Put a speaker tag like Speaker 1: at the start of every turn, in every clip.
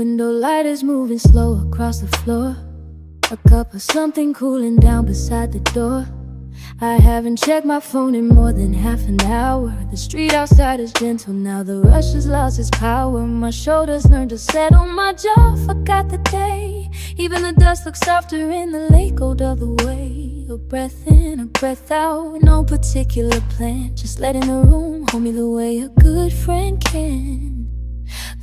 Speaker 1: Window light is moving slow across the floor. A cup of something cooling down beside the door. I haven't checked my phone in more than half an hour. The street outside is gentle, now the rush has lost its power. My shoulders learned to settle, my jaw forgot the day. Even the dust looks softer in the lake, go the other way. A breath in, a breath out, no particular plan. Just letting the room hold me the way a good friend can.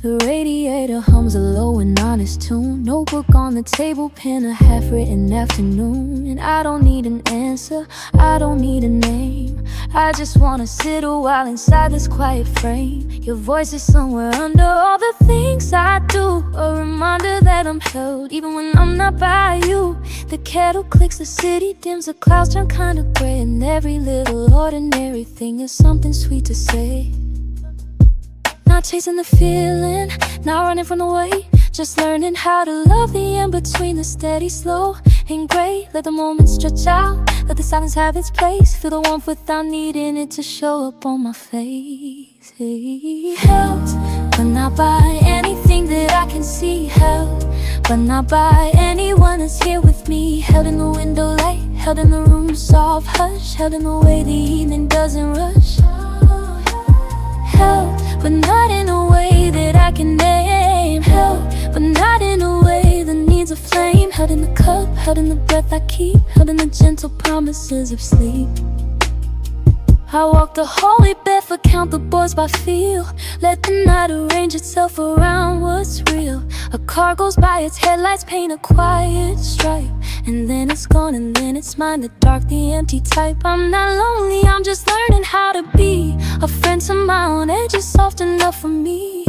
Speaker 1: The radiator hums a low and honest tune. Notebook on the table, pen a half-written afternoon. And I don't need an answer, I don't need a name. I just wanna sit a while inside this quiet frame. Your voice is somewhere under all the things I do. A reminder that I'm held even when I'm not by you. The kettle clicks, the city dims, the clouds turn kinda gray. And every little ordinary thing is something sweet to say. Not chasing the feeling, not running from the way. Just learning how to love the in-between, the steady, slow, and great. Let the moment stretch out, let the silence have its place. Feel the warmth without needing it to show up on my face. Held, but not by anything that I can see. Held, but not by anyone that's here with me. Held in the window light, held in the room soft hush. Held in the way the evening doesn't rush. Held, but not in a way that I can name. Held, but not in a way that needs a flame. Held in the cup, held in the breath I keep. Held in the gentle promises of sleep. I walk the hallway barefoot, count the boards by feel. Let the night arrange itself around what's real. A car goes by, its headlights paint a quiet stripe. And then it's gone, and then it's mine, the dark, the empty type. I'm not lonely, I'm just learning how to be a friend to my own edge is soft enough for me.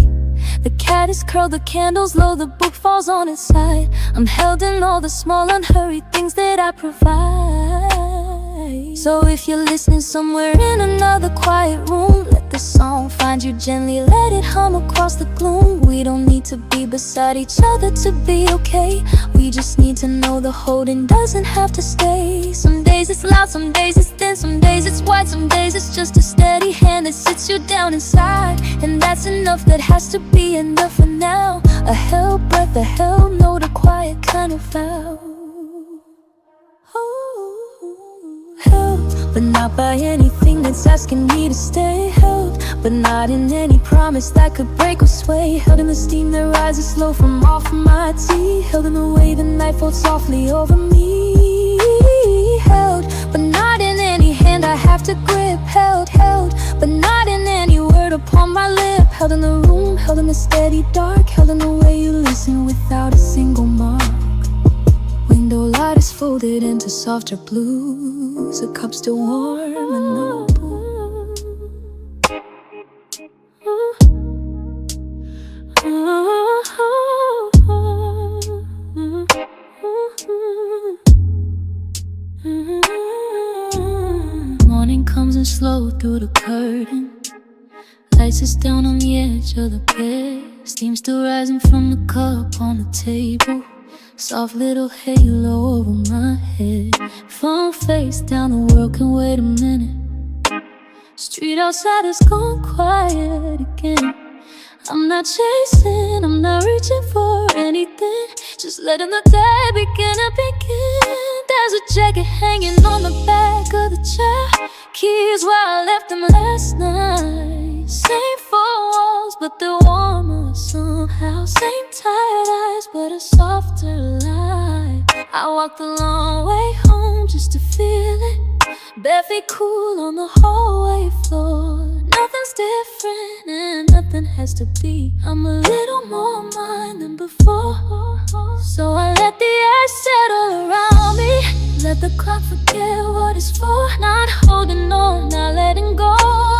Speaker 1: The cat is curled, the candle's low, the book falls on its side. I'm held in all the small unhurried things that I provide. So if you're listening somewhere in another quiet room, let the song find you gently, let it hum across the gloom. We don't need to be beside each other to be okay. We just need to know the holding doesn't have to stay. Some days it's loud, some days it's thin, some days it's wide, some days it's just a steady hand that sits you down inside. And that's enough, that has to be enough for now. A held breath, a held note, a quiet kind of vow. Held, but not by anything that's asking me to stay. Held, but not in any promise that could break or sway. Held in the steam that rises slow from off my tea. Held in the way the night falls softly over me. Held, but not in any hand I have to grip. Held, but not in any word upon my lip. Held in the room, held in the steady dark. Held in the way you listen without a single mark. Window light is folded into softer blues. The cup still warm and the morning comes in slow through the curtain. Lights is down on the edge of the bed. Steam still rising from the cup on the table. Soft little halo over my head. Phone face down, the world can wait a minute. Street outside has gone quiet again. I'm not chasing, I'm not reaching for anything. Just letting the day begin to begin. There's a jacket hanging on the back of the chair. Keys where I left them last night. Same four walls, but they're warmer somehow. Same tired eyes, but a softer light. I walked the long way home just to feel it. Bare feet cool on the hallway floor. Nothing's different and nothing has to be. I'm a little more mine than before. So I let the air settle around me. Let the clock forget what it's for. Not holding on, not letting go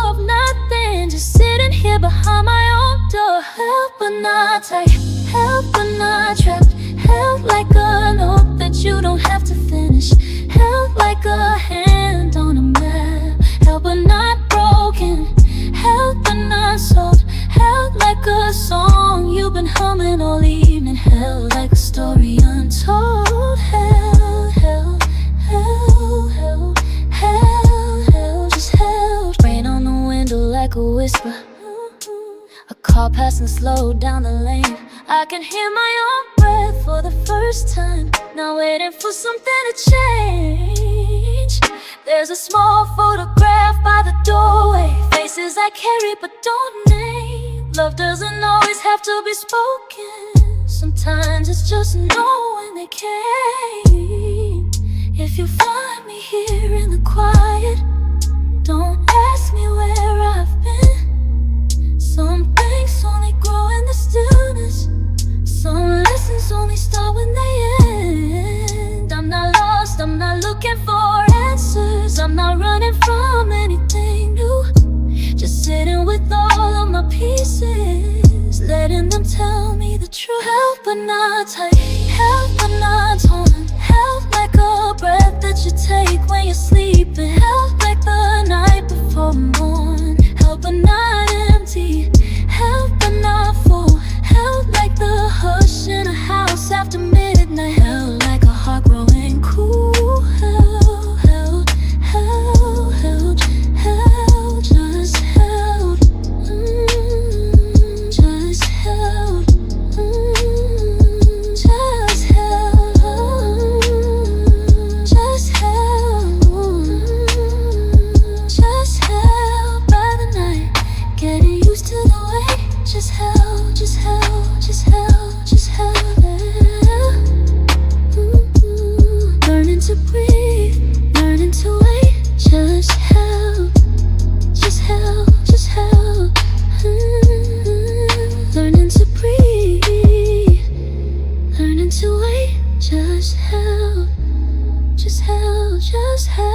Speaker 1: of nothing. Just sitting here behind my own door. Held but not tight, held but not trapped. Held like a note that you don't have to finish. Held like a hand on a map. Held but not broken. Held but not sold. Held like a song you've been humming all evening. Held like a story untold. Held, held, held, held, held, held, just held. Rain on the window like a whisper. A car passing slow down the lane. I can hear my own breath for the first time, not waiting for something to change. There's a small photograph by the doorway, faces I carry but don't name. Love doesn't always have to be spoken, sometimes it's just knowing they came. If you find me here in the quiet, don't ask me where I've been. Some things only grow in the stillness, some lessons only start when they end. I'm not lost, I'm not looking for answers, I'm not running from anything new. Just sitting with all of my pieces, letting them tell me the truth. Held but not tight, held but not torn, held like a breath that you take when you're sleeping, held like the night before morn, held but not empty, held but not full, held like the hush in a house after midnight, held like a heart growing cool, held, held, held, held, held, just held, just held, just held, just held, just held by the night, getting used to the way, just held, just held, just held, just held there. Learning to breathe, learning to wait, just held, just held, just held. Learning to breathe, learning to wait, just held, just held, just held.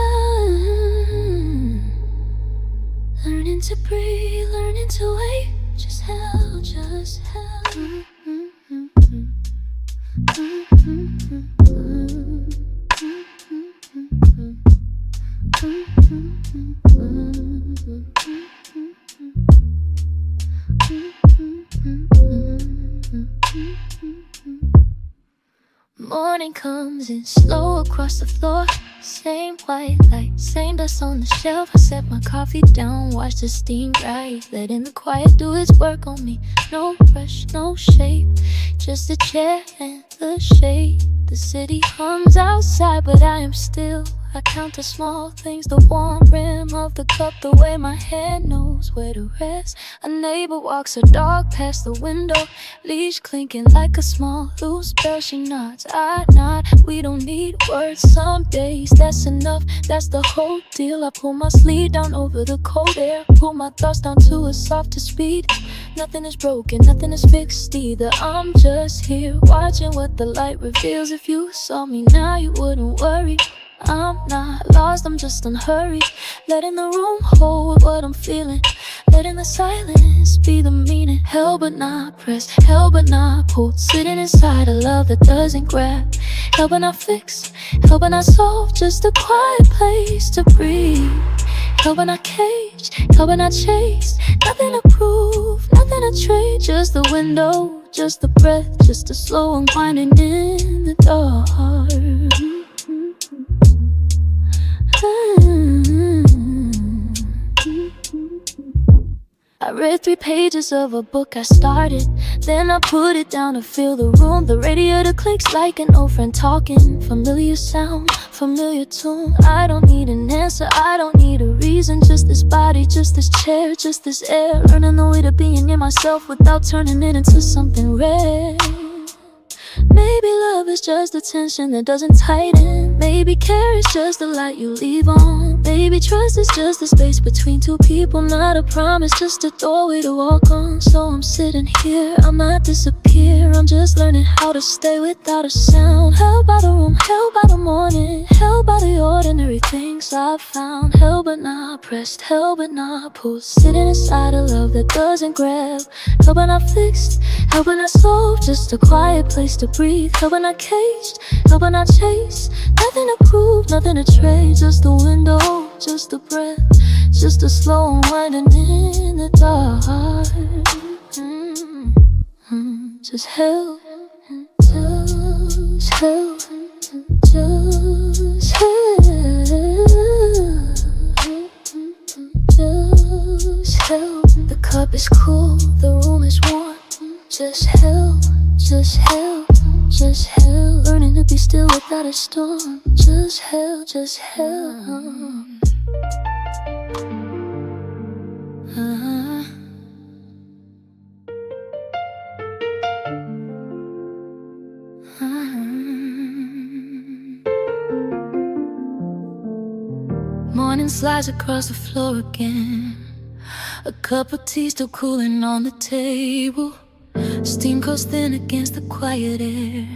Speaker 1: Learning to breathe, learning to wait, just held, just held. Morning comes in slow across the floor, same white light, same dust on the shelf. I set my coffee down, watch the steam rise, letting the quiet do its work on me. No rush, no shape, just a chair and the shade. The city hums outside, but I am still. I count the small things, the warm rim of the cup, the way my hand knows where to rest. A neighbor walks her dog past the window, leash clinking like a small loose bell. She nods, I nod, we don't need words. Some days that's enough, that's the whole deal. I pull my sleeve down over the cold air, pull my thoughts down to a softer speed. Nothing is broken, nothing is fixed either. I'm just here, watching what the light reveals. If you saw me now, you wouldn't worry. I'm not lost, I'm just unhurried, letting the room hold what I'm feeling, letting the silence be the meaning. Held but not pressed, held but not pulled, sitting inside a love that doesn't grab. Held but not fixed, held but not solved, just a quiet place to breathe. Held but not caged, held but not chased, nothing to prove, nothing to trade. Just the window, just the breath, just a slow unwinding in the dark. I read 3 pages of a book I started, then I put it down to fill the room. The radiator clicks like an old friend talking, familiar sound, familiar tune. I don't need an answer, I don't need a reason, just this body, just this chair, just this air. Learning the way to being in myself without turning it into something rare. Maybe love is just the tension that doesn't tighten. Maybe care is just the light you leave on. Maybe trust is just the space between two people, not a promise, just a doorway to walk on. So I'm sitting here, I might disappear, I'm just learning how to stay without a sound. Held by the room, held by the morning, held by the ordinary things I've found. Held but not pressed, held but not pulled, sitting inside a love that doesn't grab. Held but not fixed, held but not solved, just a quiet place to breathe. Held but not caged, held but not chased, nothing to prove, nothing to trade. Just the window, just a breath, just a slow unwinding in the dark. Just held, just held, just held, just held. The cup is cool, the room is warm, just held. just hell, just hell. Learning to be still without a storm. Just hell, just hell. Morning slides across the floor again. A cup of tea still cooling on the table. Steam goes thin against the quiet air.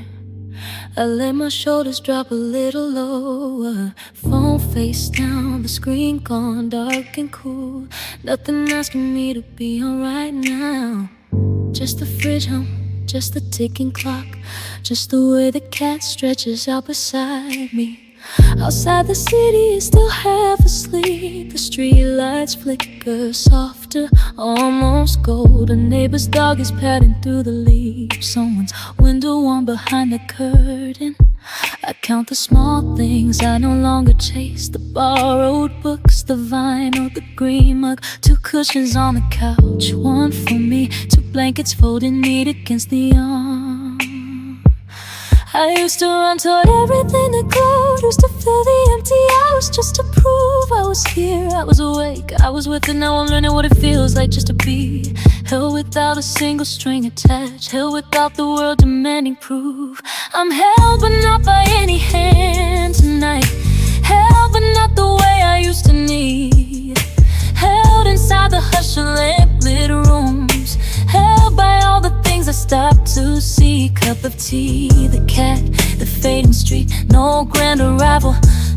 Speaker 1: I let my shoulders drop a little lower. Phone face down, the screen gone dark and cool. Nothing asking me to be alright now. Just the fridge hum, just the ticking clock. Just the way the cat stretches out beside me. Outside the city is still half asleep. The street lights flicker softer, almost gold. A neighbor's dog is padding through the leaves. Someone's window warm behind the curtain. I count the small things I no longer chase. The borrowed books, the vinyl, the green mug. 2 cushions on the couch, one for me. 2 blankets folded neat against the arm. I used to run toward everything that glowed. Used to fill the empty hours just to prove I was here, I was awake, I was with it. Now I'm learning what it feels like just to be held without a single string attached. Held without the world demanding proof. I'm held but not by any hand tonight. Held but not the way I used to need. Held inside the hush of lamp-lit rooms. Held by all the things I stopped to see. Cup of tea, the cat, the fading street. No grand arrival,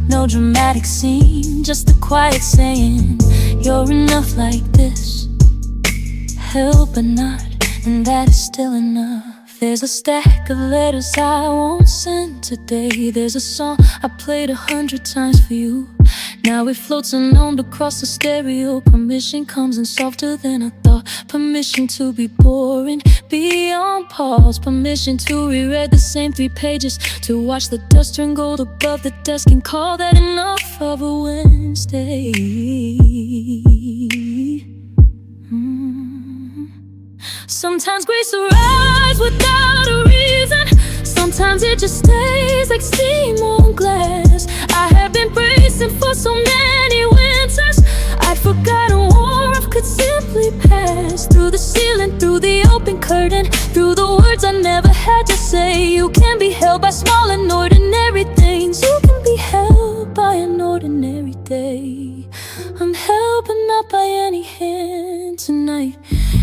Speaker 1: no dramatic scene. Just the quiet saying, you're enough like this. Held but not, and that is still enough. There's a stack of letters I won't send today. There's a song I played 100 times for you. Now it floats unknown across the stereo. Permission comes in softer than I thought. Permission to be boring, be on pause. Permission to reread the same 3 pages. To watch the dust turn gold above the desk and call that enough of a Wednesday. Sometimes grace arrives without a reason. Sometimes it just stays like steam on glass. I have been bracing for so many winters. I'd forgotten warmth could simply pass through the ceiling, through the open curtain, through the words I never had to say. You can be held by small and ordinary things. You can be held by an ordinary day. I'm held but not by any hand tonight.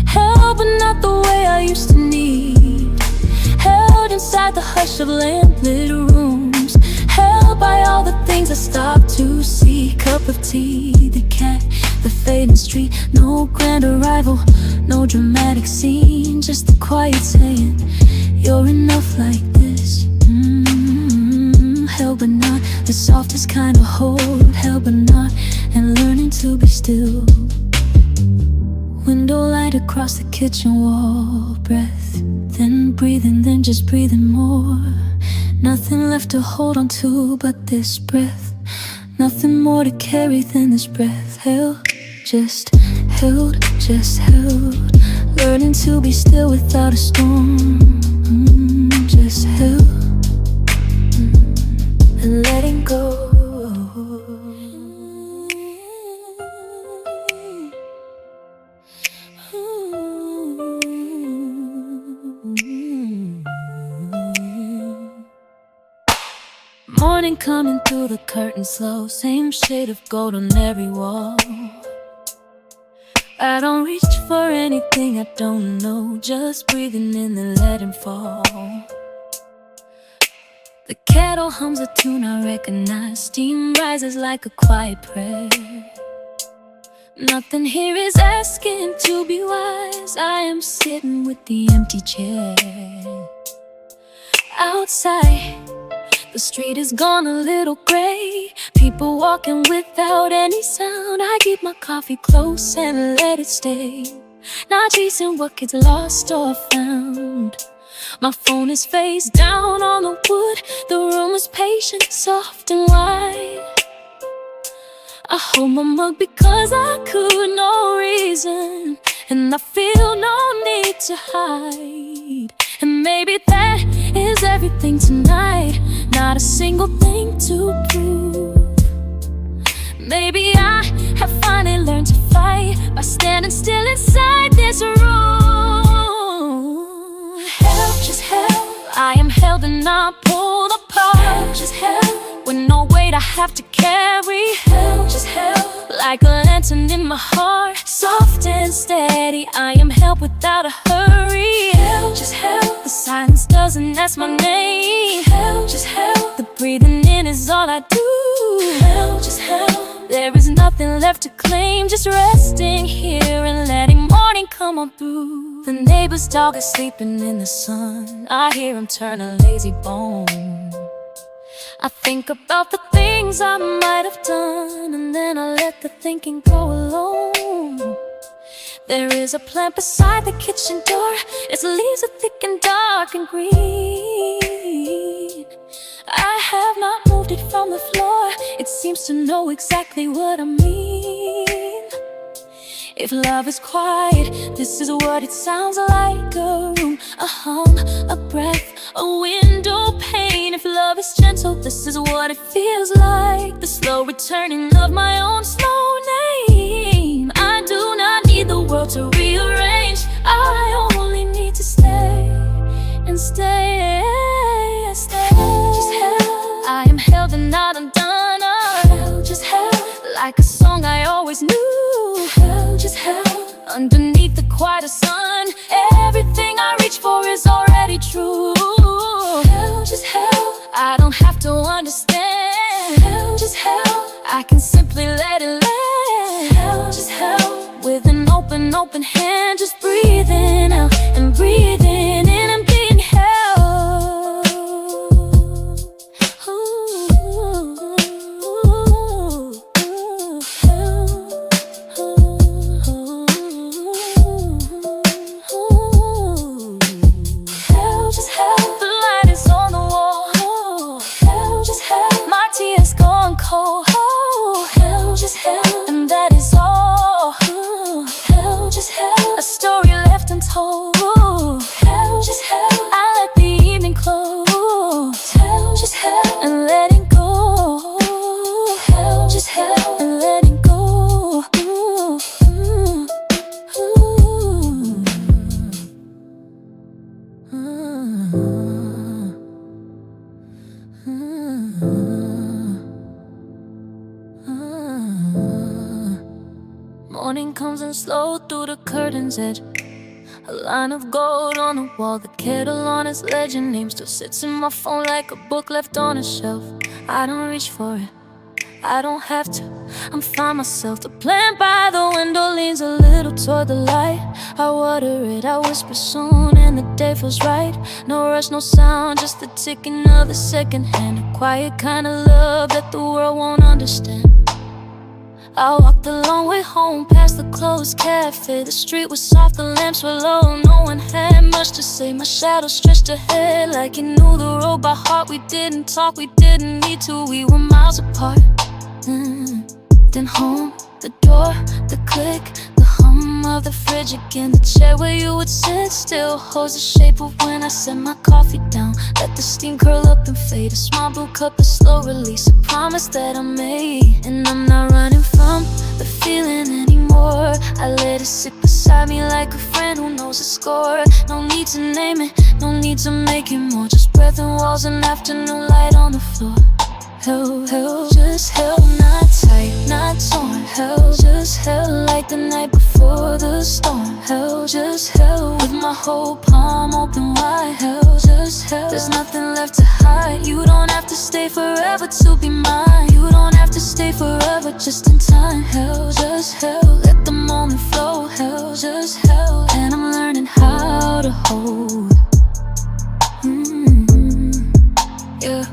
Speaker 1: Held but not the way I used to need. Held inside the hush of lamp-lit rooms. Held by all the things I stopped to see. Cup of tea, the cat, the fading street. No grand arrival, no dramatic scene. Just the quiet saying, you're enough like this. Held but not, the softest kind of hold. Held but not, and learning to be still. Window light across the kitchen wall. Breath, then breathing, then just breathing more. Nothing left to hold on to but this breath. Nothing more to carry than this breath. Held, just held, just held. Learning to be still without a storm. Just held, and letting go. Morning coming through the curtain slow. Same shade of gold on every wall. I don't reach for anything I don't know. Just breathing in and letting fall. The kettle hums a tune I recognize. Steam rises like a quiet prayer. Nothing here is asking to be wise. I am sitting with the empty chair. Outside, the street is gone a little gray. People walking without any sound. I keep my coffee close and let it stay. Not chasing what gets lost or found. My phone is face down on the wood. The room is patient, soft and wide. I hold my mug because I could, no reason. And I feel no need to hide. And maybe that is everything tonight. Not a single thing to prove. Maybe I have finally learned to fight by standing still inside this room. Hell, just hell, I am held and not pulled apart. Hell, just hell, with no weight I have to carry. Hell, just hell, like a lantern in my heart, soft and steady. I am held without a hurry. Hell, just hell, the silence doesn't ask my name. Hell, just hell, the breathing in is all I do. Hell, just hell, there is nothing left to claim, just resting here and letting morning come on through. The neighbor's dog is sleeping in the sun. I hear him turn a lazy bone. I think about the things I might have done, and then I let the thinking go alone. There is a plant beside the kitchen door. Its leaves are thick and dark and green. I have not moved it from the floor. It seems to know exactly what I mean. If love is quiet, this is what it sounds like. A room, a hum, a breath, a window pane. If love is gentle, this is what it feels like. The slow returning of my own slow name. I do not need the world to rearrange. I only need to stay and stay and stay. Just hell, I am held and not undone. Hell, just hell, like a song I always knew. Hell, just hell, underneath the quieter sun. Everything I reach for is already true. Hell, just hell, I don't have to understand. Hell, just hell, I can simply let it land. Hell, just hell, with an open hand, just breathing out and breathing in and being held. Hell, just hell, the light is on the wall. Hell, just hell, my tears gone cold. Hell, just hell, and that is all. Hell, just hell, a story left untold. Hell, just hell, I let the evening close. Hell, just hell, and letting go. Hell, just hell, and letting go. Morning comes in slow through the curtain's edge. A line of gold on the wall, the kettle on its ledge. Your name still sits in my phone like a book left on a shelf. I don't reach for it, I don't have to. I'm fine myself. The plant by the window leans a little toward the light. I water it, I whisper soon, and the day feels right. No rush, no sound, just the ticking of the second hand. A quiet kind of love that the world won't understand. I walked the long way home past the closed cafe. The street was soft, the lamps were low. No one had much to say. My shadow stretched ahead like he knew the road by heart. We didn't talk, we didn't need to. We were miles apart. Then home, the door, the click, the hum of the fridge again. The chair where you would sit still holds the shape of when I set my coffee down. Let the steam curl up and fade. A small blue cup, a slow release. A promise that I made, and I'm not running from the feeling anymore. I let it sit beside me like a friend who knows the score. No need to name it, no need to make it more. Just breath and walls and afternoon light on the floor. Hell, hell, just hell, not tight, not torn. Hell, just hell, like the night before the storm. Hell, just hell, with my whole palm open wide. Hell, just hell, there's nothing left to hide. You don't have to stay forever to be mine. You don't have to stay forever, just in time. Hell, just hell, let the moment flow. Hell, just hell, and I'm learning how to hold. Yeah.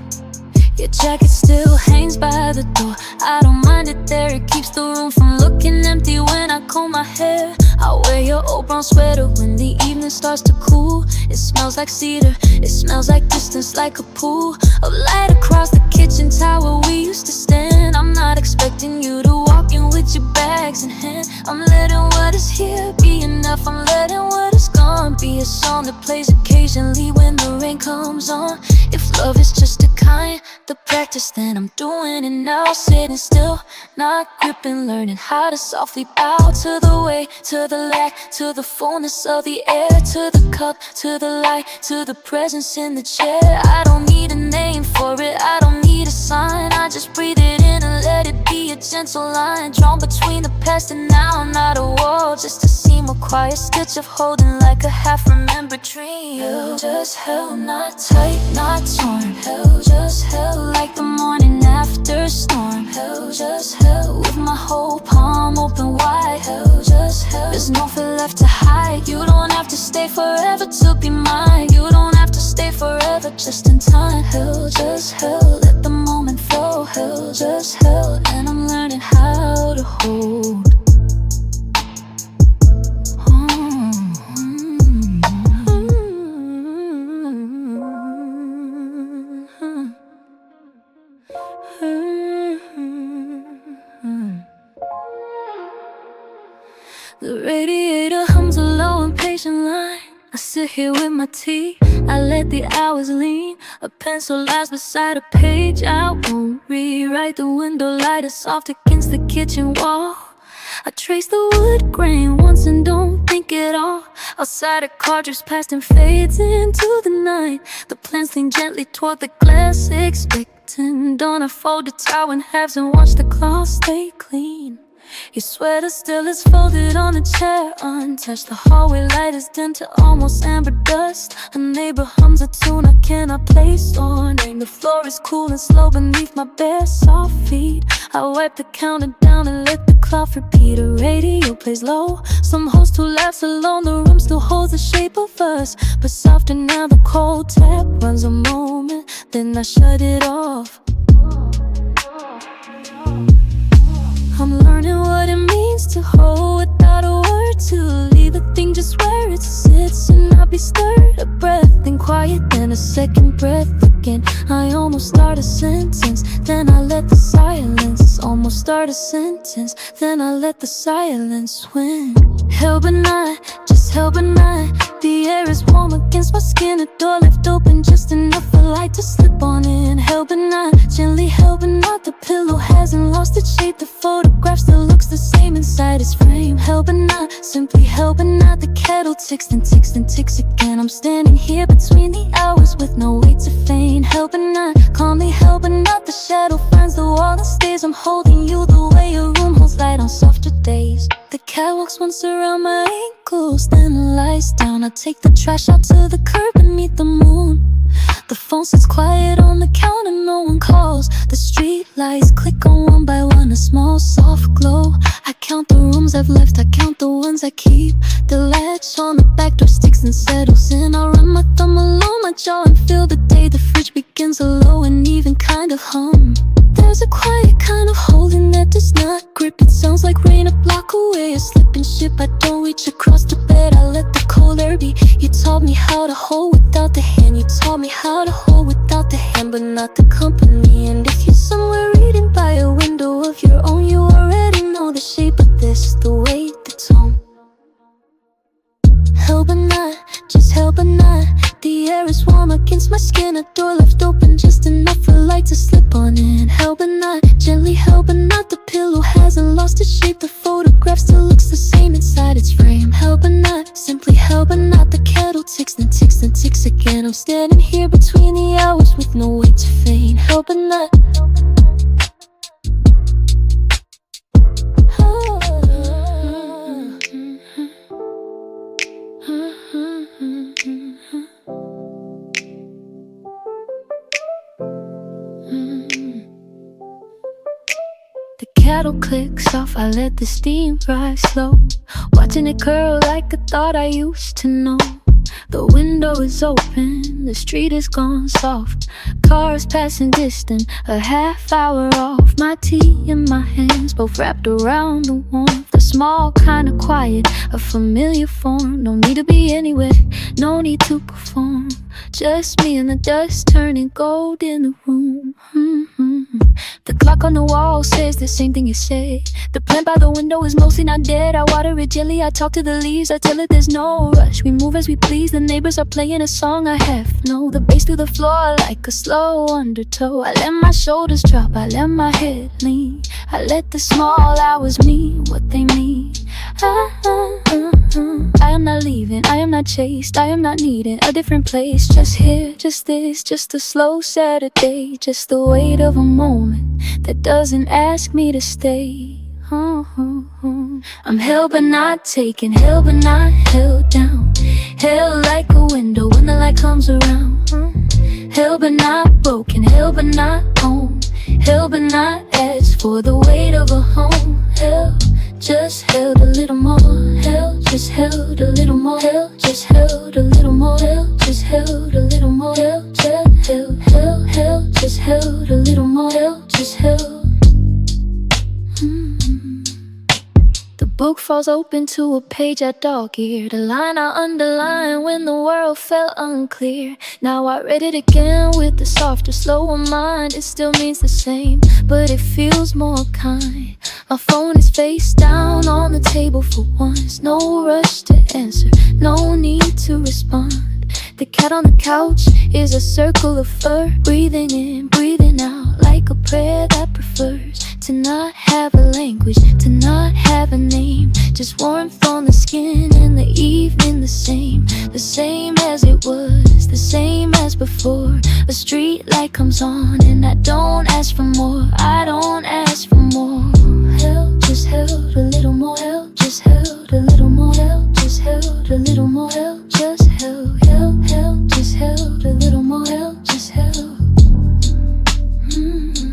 Speaker 1: Your jacket still hangs by the door. I don't mind it there, it keeps the room from looking empty when I comb my hair. I wear your old brown sweater when the evening starts to cool. It smells like cedar, it smells like distance, like a pool of light across the kitchen tower we used to stand. I'm not expecting you to walk in with your bags in hand. I'm letting what is here be enough, I'm letting what is gone sun. Be a song that plays occasionally when the rain comes on. If love is just a kind the practice, then I'm doing it now. Sitting still, not gripping, learning how to softly bow to the way, to the lack, to the fullness of the air, to the cup, to the light, to the presence in the chair. I don't need a name for it, I don't need a sign. I just breathe it in and let it be a gentle line drawn between the past and now. Not a wall, just a seam, a quiet stitch of holding like a half-remembered dream. Held, just held, not tight, not torn. Held, just held like the morning after a storm. Held, just held with my whole palm open wide. Held, just held, there's no fear left to hide. You don't have to stay forever to be mine. You don't have to stay forever, just in time. Held, just held, let the moment flow. Held, just held, and I'm learning how to hold. The radiator hums a low impatient line. I sit here with my tea, I let the hours lean. A pencil lies beside a page I won't rewrite. The window light is soft against the kitchen wall. I trace the wood grain once and don't think at all. Outside a car drifts past and fades into the night. The plants lean gently toward the glass, expectant dawn. I fold the towel in halves and watch the cloth stay clean. Your sweater still is folded on a chair, untouched. The hallway light is dim to almost amber dust. A neighbor hums a tune I cannot place or name. The floor is cool and slow beneath my bare soft feet. I wipe the counter down and let the clock repeat. A radio plays low, some host who laughs alone. The room still holds the shape of us, but softer now. The cold tap runs a moment, then I shut it off. I'm learning what it means to hold without a word, to leave a thing just where it sits and not be stirred. A breath, then quiet, then a second breath again. I almost start a sentence, then I let the silence. Almost start a sentence, then I let the silence win. Held but not, just held but not. The air is warm against my skin. A door left open just enough for light to slip on in. Held but not, gently held but not. The pillow hasn't lost its shape. The photograph still looks the same inside its frame. Held but not, simply held but not. The kettle ticks and ticks and ticks again. I'm standing here between the hours with no way to feign. Held but not, calmly held but not. The shadow finds the wall and stays. I'm holding you the way a room holds light on softer days. The catwalks once around my ankles, then the lights down. I take the trash out to the curb beneath the moon. The phone sits quiet on the counter, no one calls. The street lights click on one by one, a small soft glow. I count the rooms I've left, I count the ones I keep. The latch on the back door sticks and settles in. I'll run my thumb along my jaw and feel the day. The fridge begins a low and even kind of hum. There's a quiet kind of holding that does not grip. It sounds like rain a block away, a slipping ship. I don't reach across the bed, I let the cold air be. You taught me how to hold without the hand. You taught me how to hold without the hand, but not the company. And if you're somewhere reading by a window of your own, you already know the shape of this, the weight, the tone. Held but not, just held but not. The air is warm against my skin. A door left open just enough for light to slip on in. Held but not, gently held but not. The pillow hasn't lost its shape. The photograph still looks the same inside its frame. Held but not, simply held but not. The kettle ticks and ticks and ticks again. I'm standing here between the hours with no way to feign. Held but not. Kettle clicks off, I let the steam rise slow, watching it curl like a thought I used to know. The window is open, the street is gone soft. Cars passing distant, a half hour off. My tea in my hands, both wrapped around the warmth. The small kind of quiet, a familiar form. No need to be anywhere, no need to perform. Just me and the dust turning gold in the room. The clock on the wall says the same thing you say. The plant by the window is mostly not dead. I water it gently, I talk to the leaves, I tell it there's no rush. We move as we please, the neighbors are playing a song I half know. The bass through the floor like a slow undertow. I let my shoulders drop, I let my head lean. I let the small hours mean what they mean. I am not leaving, I am not chased, I am not needing a different place. Just here, just this, just a slow Saturday. Just the weight of a moment that doesn't ask me to stay. I'm held but not taken, held but not held down. Held like a window when the light comes around. Held but not broken, held but not owned. Held but not asked for the weight of a home. Held, just held a little more. Held, just held a little more. Held, just held a little more. Held, just held a little more. Held, just held, just held a little more. Held, just held. The book falls open to a page I dog-eared, a line I underlined when the world felt unclear. Now I read it again with a softer, slower mind. It still means the same, but it feels more kind. My phone is face down on the table for once. No rush to answer, no need to respond. The cat on the couch is a circle of fur, breathing in, breathing out, like a prayer that prefers to not have a language, to not have a name. Just warmth on the skin in the evening, the same as it was, the same as before. A street light comes on and I don't ask for more, I don't ask for more. Held, just held a little more. Held, just held a little more. Held, just held a little more. Held, just held, held, just held a little more. Held, just held.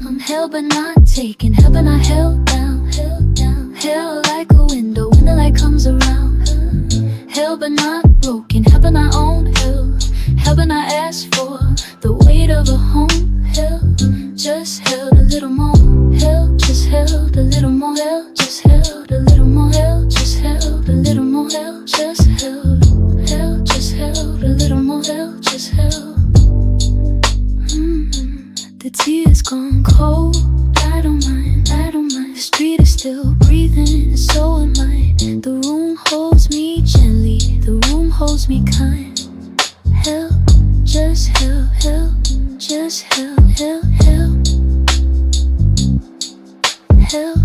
Speaker 1: I'm held but not taken, held but not held down. Held like a window when the light comes around. Held but not broken, held but not owned. Held but not asked for the weight of a home. Held, just held a little more. Held, just held a little more. Held, just held a little more. Held, just held a little more. Held, just held, just held a little more. Held, just held. The tears gone cold. I don't mind, I don't mind. The street is still breathing, and so am I. The room holds me gently, the room holds me kind. Held, just held, just held, held. Held.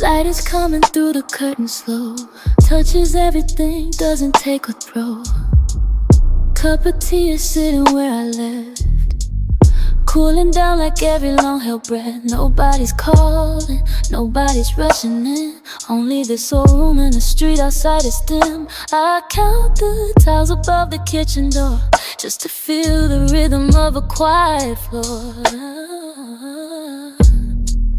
Speaker 1: Light is coming through the curtain slow, touches everything, doesn't take or throw. Cup of tea is sitting where I left, cooling down like every long held breath. Nobody's calling, nobody's rushing in, only this old room and the street outside is dim. I count the tiles above the kitchen door, just to feel the rhythm of a quiet floor.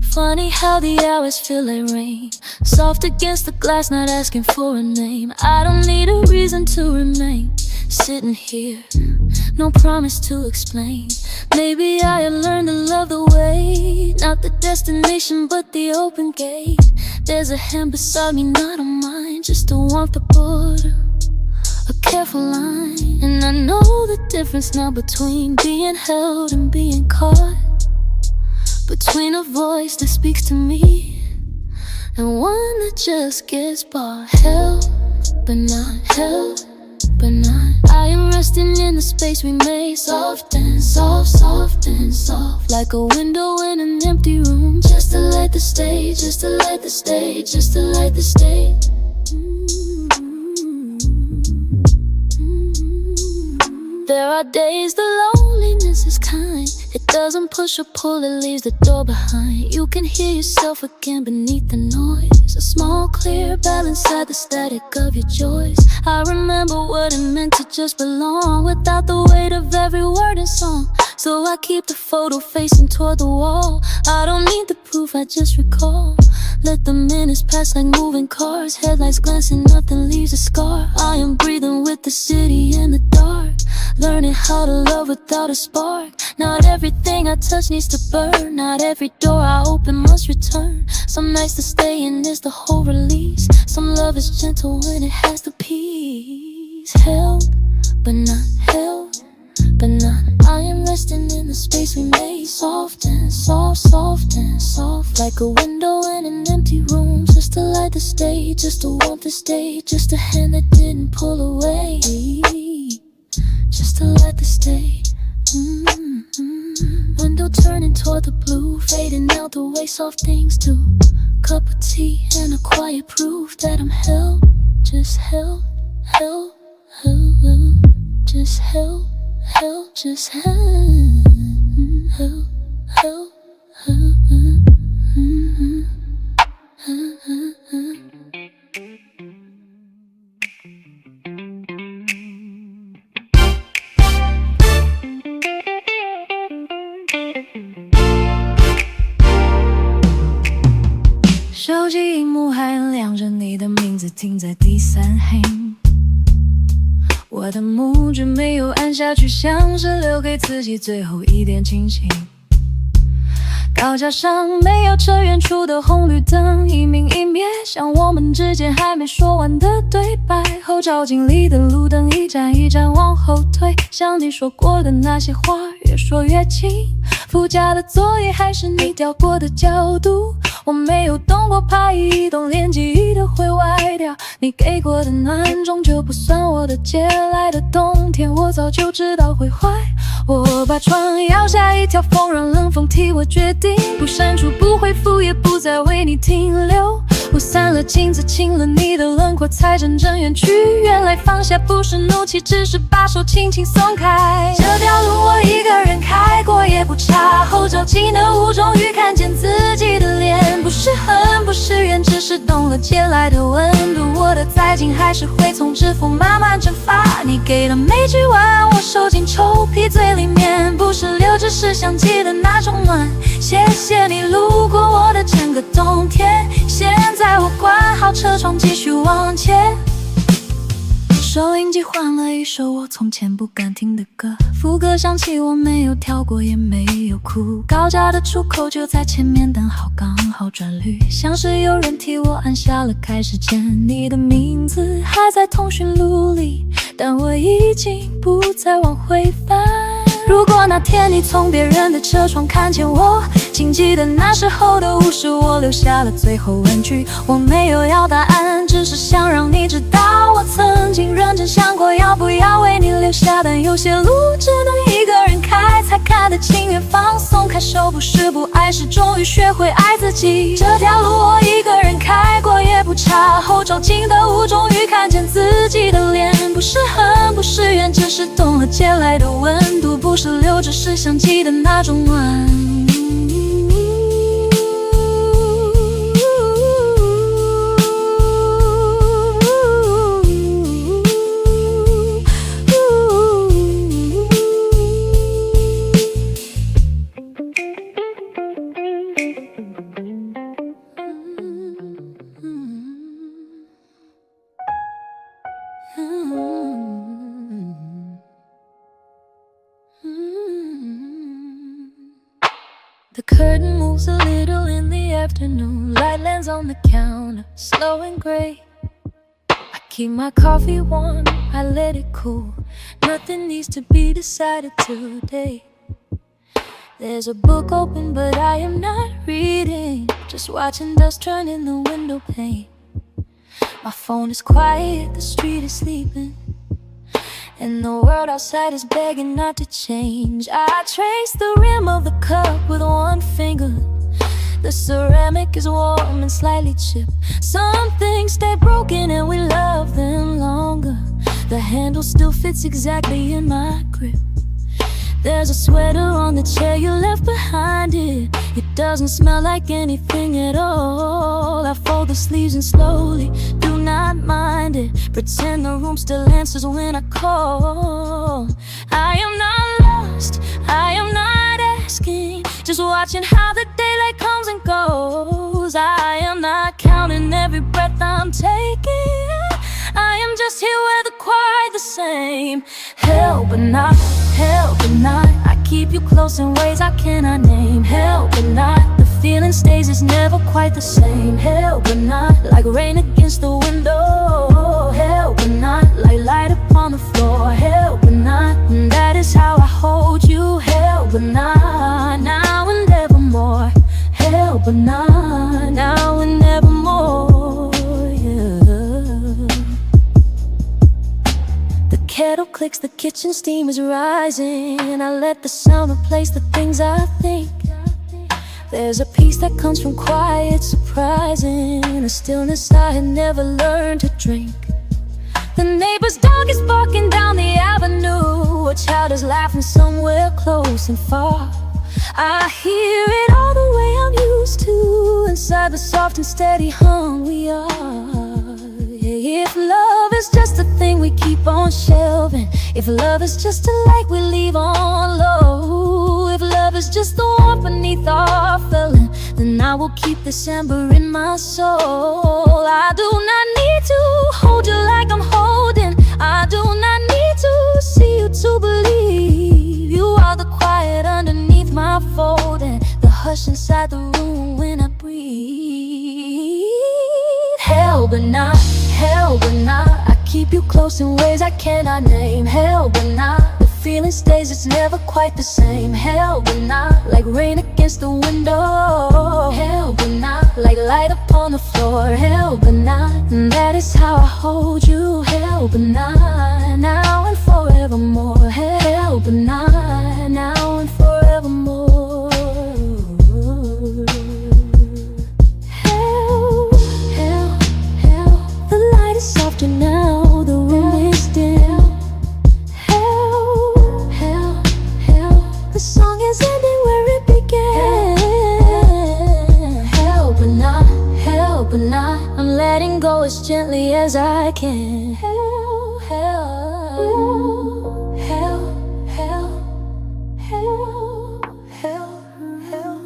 Speaker 1: Funny how the hours feel like rain, soft against the glass, not asking for a name. I don't need a reason to remain sitting here, no promise to explain. Maybe I have learned to love the way, not the destination but the open gate. There's a hand beside me, not on mine, just a warmth of border, a careful line. And I know the difference now between being held and being caught, between a voice that speaks to me and one that just gets bought. Held, but not held, but not. I am resting in the space we made, soft and soft, soft and soft, like a window in an empty room, just to light the stage, just to light the stage, just to light the stage. There are days the loneliness is kind, it doesn't push or pull, it leaves the door behind. You can hear yourself again beneath the noise. A small clear balance inside the static of your joys. I remember what it meant to just belong, without the weight of every word and song. So I keep the photo facing toward the wall. I don't need the proof, I just recall. Let the minutes pass like moving cars. Headlights glancing, nothing leaves a scar. I am breathing with the city in the dark, learning how to love without a spark. Not everything I touch needs to burn. Not every door I open must return. Some nights to stay in is the whole release. Some love is gentle when it has the peace. Held, but not held, but not. I am resting in the space we made. Soft and soft, soft and soft, like a window in an empty room. Just to light the stage, just to warm the stage, just a hand that didn't pull away. Just to light the stage. Window turning toward the blue, fading out the way soft things do. Cup of tea and a quiet proof that I'm held. Just held, held, held. Just held, held, just held, held, held, held. 手机荧幕还亮着你的名字，停在第3行。我的拇指没有按下去，像是留给自己最后一点清醒。高架上没有车，远处的红绿灯一明一灭，像我们之间还没说完的对白。后照镜里的路灯一盏一盏往后退，像你说过的那些话，越说越近。副驾的座椅还是你调过的角度，我没有动过，怕一动连记忆都会歪掉。你给过的暖终究不算我的，借来的冬天我早就知道会坏。我把窗摇下一条缝，让冷风替我决定，不删除不回复，也不再为你停留。我散了镜子，亲了你的轮廓，才真正远去。原来放下不是怒气，只是把手轻轻松开。这条路我一个人开过也不差，后照镜的雾终于看见自己的脸，不是恨不是怨，只是懂了借来的温度。我的再近还是会从指缝慢慢蒸发，你给的每句晚安我收进抽屉最里面，不是留，只是想记得那种暖。谢谢你路过我的整个冬天，现在我关好车窗继续往前。收音机换了一首我从前不敢听的歌，副歌响起我没有跳过也没有哭，高架的出口就在前面，等好刚好转绿，像是有人替我按下了开始键。你的名字还在通讯录里，但我已经不再往回翻。如果那天你从别人的车窗看见我，请记得那时候的无视，我留下了最后问句。我没有要答案，只是想让你知道，我曾经认真想过要不要为你留下，但有些路只能一个人开，才看得清远方。松开手不是不爱，是终于学会爱自己。这条路我一个人开过也不差，后照镜的雾终于看见自己的脸，不是恨不是怨，只是懂了借来的温度，不是留，只是想记得那种暖。The curtain moves a little in the afternoon, light lands on the counter, slow and gray. I keep my coffee warm, I let it cool. Nothing needs to be decided today. There's a book open but I am not reading, just watching dust turn in the window pane. My phone is quiet, the street is sleeping.And the world outside is begging not to change. I trace the rim of the cup with one finger. The ceramic is warm and slightly chipped. Some things stay broken and we love them longer. The handle still fits exactly in my grip. There's a sweater on the chair you left behind it. It doesn't smell like anything at all. I fold the sleeves and slowly, do not mind it. Pretend the room still answers when I call. I am not lost, I am not asking, just watching how the daylight comes and goes. I am not counting every breath I'm taking. I am just here with a quiet the same. Hell but not, hell but not. I keep you close in ways I cannot name. Hell but not, the feeling stays, it's never quite the same. Hell but not, like rain against the window. Hell but not, like light upon the floor. Hell but not, and that is how I hold you. Hell but not, now and evermore. Hell but not, now and evermore, yeah. The kettle clicks, the kitchen steam is rising. I let the sound replace the things I think. There's a peace that comes from quiet, surprising, a stillness I had never learned to drink. The neighbor's dog is barking down the avenue. A child is laughing somewhere close and far. I hear it all the way I'm used to. Inside the soft and steady hum we are. If love is just a thing we keep on shelving, if love is just a light we leave on low, if love is just the warmth beneath our feeling, then I will keep this ember in my soul. I do not need to hold you like I'm holding. I do not need to see you to believe. You are the quiet underneath my folding, the hush inside the room when I breathe. Hell but not, hell but not. I keep you close in ways I cannot name. Hell but not, the feeling stays, it's never quite the same. Hell but not, like rain against the window. Hell but not, like light upon the floor. Hell but not, and that is how I hold you. Hell but not, now and forevermore. Hell but not, now and forevermore. Softer now, the room is dim. Hell, hell, hell, the song is ending where it began. Hell but not, I'm letting go as gently as I can. Hell, hell, hell, hell, hell, hell, hell.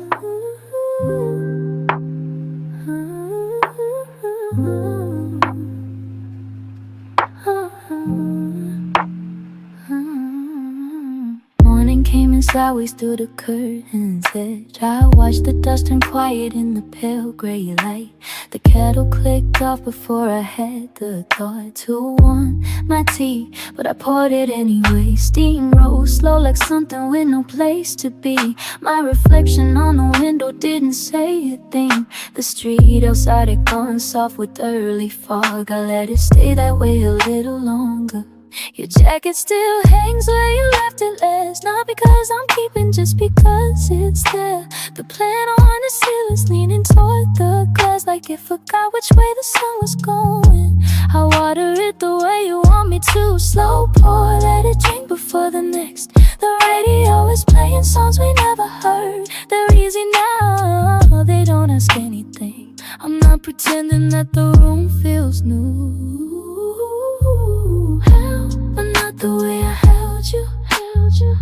Speaker 1: Morning came in sideways through the curtain's edge. I watched the dust turn quiet in the pale gray light. The kettle clicked off before I had the thought to want my tea, but I poured it anyway. Steam rose slow like something with no place to be. My reflection on the window didn't say a thing. The street outside had gone soft with early fog. I let it stay that way a little longer. Your jacket still hangs where you left it last. Not because I'm keeping, just because it's there. The plan on the seal is leaning toward the glass, like it forgot which way the sun was going. I water it the way you want me to. Slow pour, let it drink before the next. The radio is playing songs we never heard. They're easy now, they don't ask anything. I'm not pretending that the room feels new. Hell, but not the way I held you.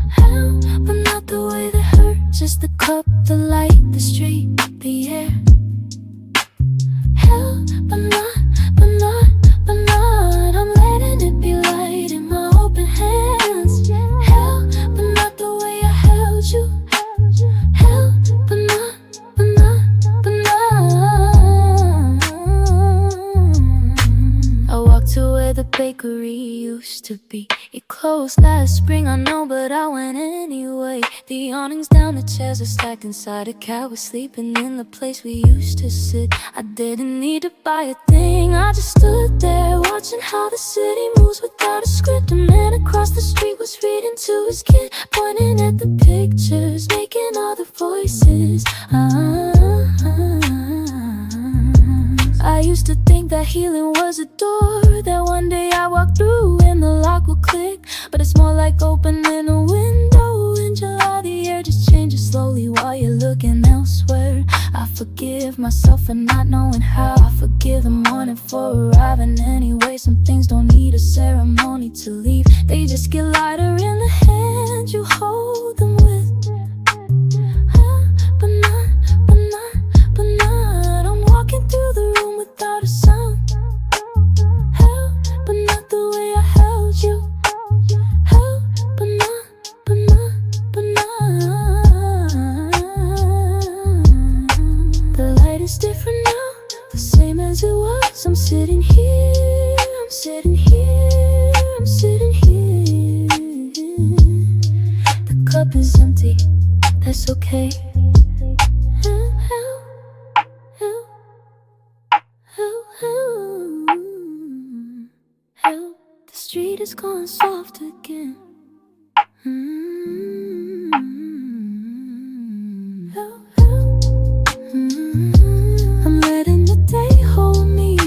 Speaker 1: Hell, but not the way that hurt. Just the cup, the light, the street, the air. Hell, but not, but not, but not. I'm letting it be light in my open hands. Hell, but not the way I held you. Hell, but not, but not, but not. I walked to where the bakery used to be. It closed last spring, I know, but I went anyway. The awnings down, the chairs are stacked inside. A cat was sleeping in the place we used to sit. I didn't need to buy a thing, I just stood there watching how the city moves without a script. A man across the street was reading to his kid, pointing at the pictures, making all the voices. I used to think that healing was a door that one day I walk through and the lock will click, but it's more like opening a window and forgive myself for not knowing how. I forgive the morning for arriving anyway. Some things don't need a ceremony to leave. They just get lighter in the hand you hold them with. But not I'm walking through the room without a sound. But not the way I held you. But not the light is different now, the same as it was. I'm sitting here, I'm sitting here, I'm sitting here. The cup is empty, that's okay. The street is going soft again. I'm letting the day hold me.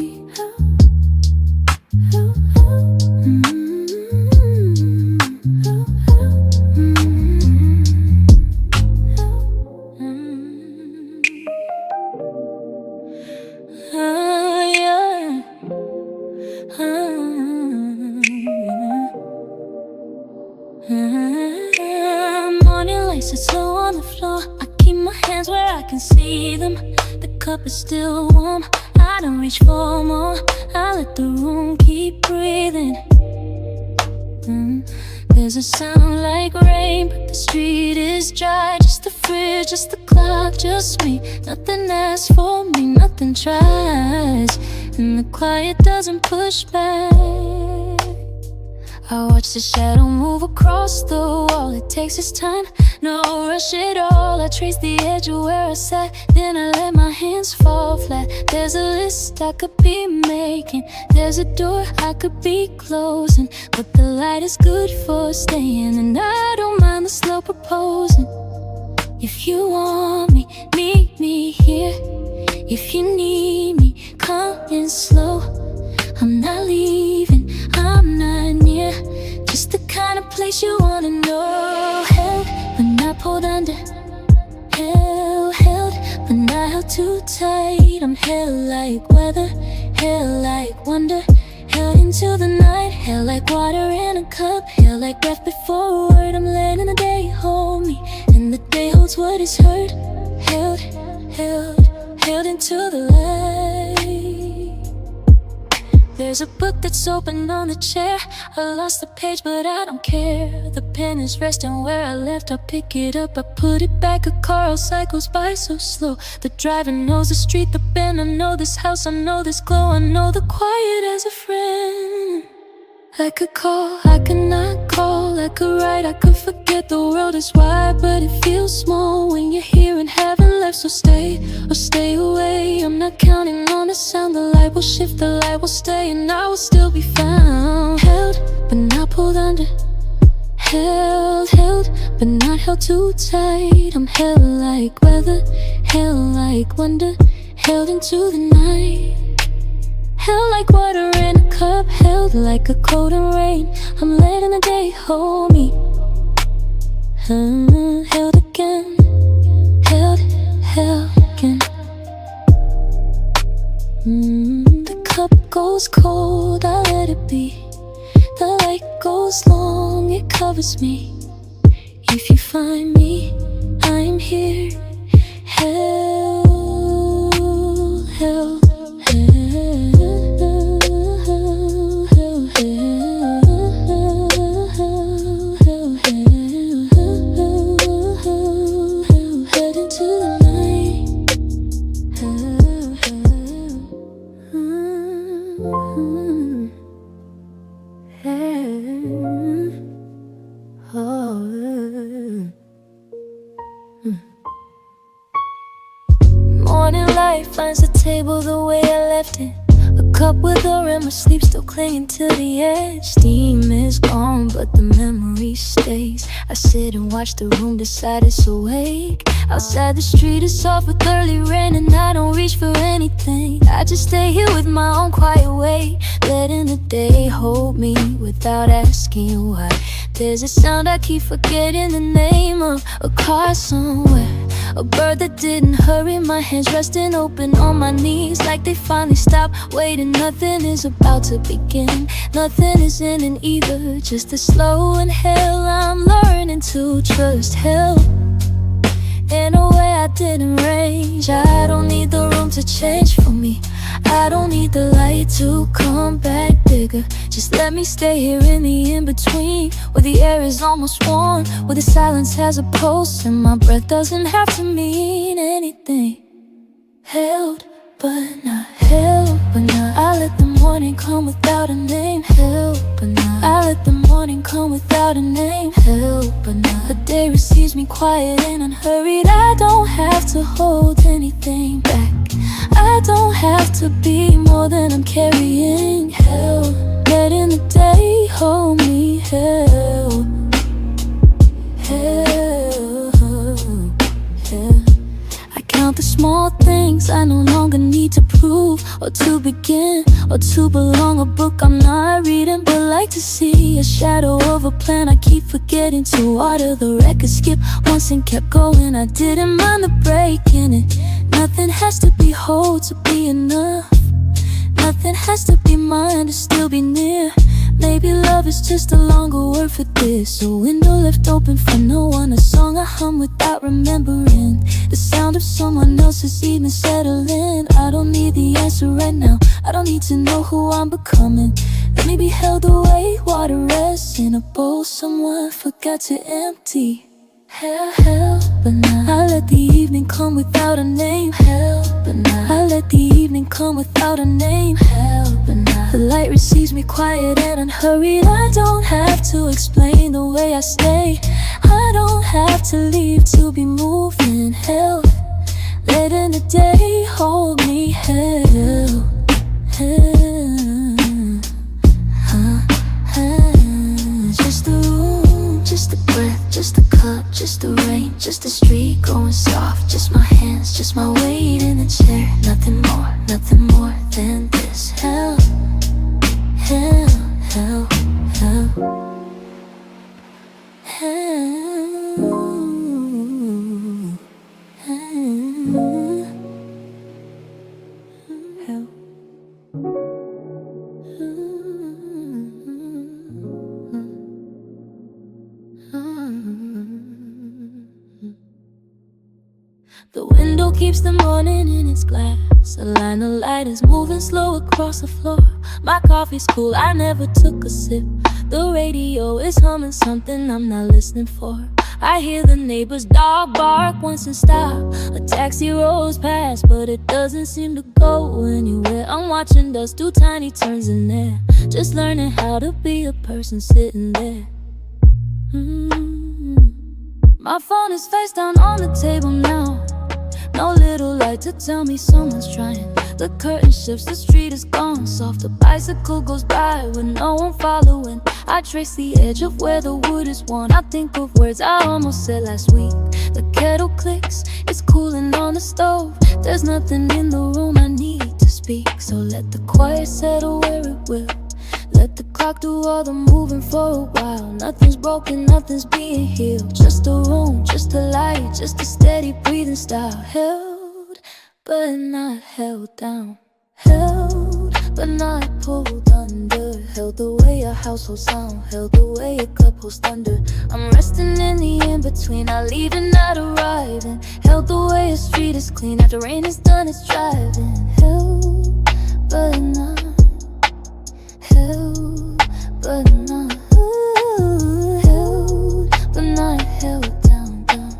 Speaker 1: Morning lights are slow on the floor. I keep my hands where I can see them. The cup is still warm, I don't reach for more. I let the room keep breathing. There's a sound like rain, but the street is dry. Just the fridge, just the clock, just me. Nothing asks for me, nothing tries, and the quiet doesn't push back. I watch the shadow move across the wall. It takes its time, no rush at all. I trace the edge of where I sat, then I let my hands fall flat. There's a list I could be making, there's a door I could be closing, but the light is good for staying, and I don't mind the slow proposing. If you want me, meet me here. If you need me, come in slow. I'm not leaving, I'm not near. Just the kind of place you wanna know. Held, but not pulled under. Held, but not held too tight. I'm held like weather, held like wonder. Held into the night, held like water in a cup. Held like breath before a word. I'm letting the day hold me, and the day holds what is heard. Held into the light. There's a book that's open on the chair. I lost the page, but I don't care. The pen is resting where I left. I pick it up, I put it back. A car outside goes by so slow. The driver knows the street, the bend. I know this house, I know this glow. I know the quiet as a friend. I could call, I could not call. I could write, I could forget. The world is wide, but it feels small when you're here and haven't left. So stay or stay away. I'm not counting on the sound. The light will shift, the light will stay, and I will still be found. Held, but not pulled under. Held, but not held too tight. I'm held like weather, held like wonder. Held into the night. Held like water in a cup, held like a cold and rain. I'm letting the day hold me. Held again, held again. The cup goes cold, I let it be. The light goes long, it covers me. If you find me, I'm here. Held. Morning light finds the table the way I left it. A cup with a rim of sleep still clinging to the edge. Steam is gone, but the memory stays. I sit and watch the room decide it's awake. Outside the street is soft with early rain, and I don't reach for anything. I just stay here with my own quiet way, letting the day hold me without asking why. There's a sound I keep forgetting the name of. A car somewhere, a bird that didn't hurry. My hands resting open on my knees like they finally stopped waiting. Nothing is about to begin, nothing is ending either. Just a slow inhale. I'm learning to trust help in a way I didn't arrange. I don't need the room to change for me. I don't need the light to come back bigger. Just let me stay here in the in-between, where the air is almost warm, where the silence has a pulse, and my breath doesn't have to mean anything. Held, but not held, but not. I let the morning come without a name. Held, but not. I let the morning come without a name. Held, but not. The day receives me quiet and unhurried. I don't have to hold anything back. I don't have to be more than I'm carrying. Held, letting the day hold me. Held, held, held. I count the small things I no longer need to prove, or to begin, or to belong. A book I'm not reading, but like to see a shadow of a plan. I keep forgetting to water the record, skip once and kept going. I didn't mind the break in it. Nothing has to be whole to be enough. Nothing has to be mine to still be near. Maybe love is just a longer word for this. A window left open for no one, a song I hum without remembering. The sound of someone else's evening settling. I don't need the answer right now. I don't need to know who I'm becoming. Let me be held away, water rests in a bowl someone forgot to empty. Held, but not. I let the evening come without a name. Held, but not. I let the evening come without a name. Held, but not. The light receives me quiet and unhurried. I don't have to explain the way I stay. I don't have to leave to be moving. Held, letting the day hold me. Held, held, just the room, just the breath, just the cup, just the rain, just the street going soft. Just my hands, just my weight in the chair. Nothing more than this. Hell, hell, hell, hell, hell, hell, hell. The window keeps the morning in its glass. A line of light is moving slow across the floor. My coffee's cool, I never took a sip. The radio is humming something I'm not listening for. I hear the neighbor's dog bark once and stop. A taxi rolls past, but it doesn't seem to go anywhere. I'm watching dust do tiny turns in there, just learning how to be a person sitting there. My phone is face down on the table now. No little light to tell me someone's trying. The curtain shifts, the street is gone soft. A bicycle goes by with no one following. I trace the edge of where the wood is worn. I think of words I almost said last week. The kettle clicks, it's cooling on the stove. There's nothing in the room I need to speak, so let the quiet settle where it will. Let the clock do all the moving for a while. Nothing's broken, nothing's being healed. Just a room, just a light, just a steady breathing style. Held, but not held down. Held, but not pulled under. Held the way a household sound. Held the way a cup holds thunder. I'm resting in the in-between, not leaving, not arriving. Held the way a street is clean after rain is done, it's driving. Held, but not held, but not held, but not held down, down.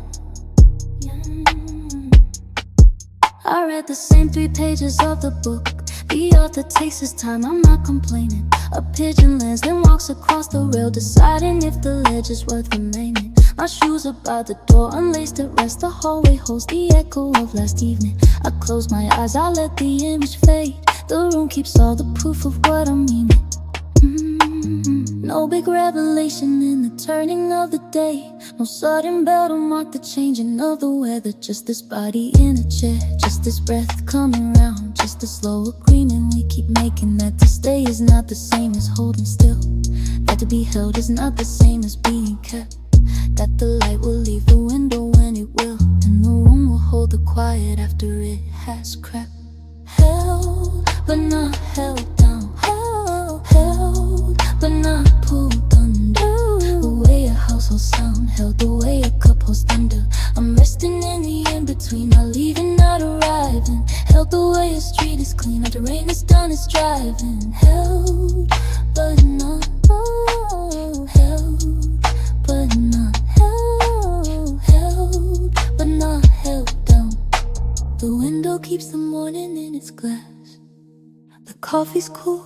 Speaker 1: I read the same 3 pages of the book. The author takes his time, I'm not complaining. A pigeon lands, then walks across the rail, deciding if the ledge is worth remaining. My shoes are by the door, unlaced at rest. The hallway holds the echo of last evening. I close my eyes, I let the image fade. The room keeps all the proof of what I'm meaning. No big revelation in the turning of the day. No sudden bell to mark the changing of the weather. Just this body in a chair, just this breath coming round. Just a slow agreement we keep making, that to stay is not the same as holding still. That To be held is not the same as being kept. That the light will leave the window when it will, and the room will hold the quiet after it has crept. Held, but not held down. Held, but not pulled under. The way a household sound held, the way a cup holds thunder. I'm resting in the in-between, not leaving, not arriving. Held the way a street is clean, after rain is done, it's driving. Held, but not held, but not held, but not held down. The window keeps the morning in its glass. The coffee's cool,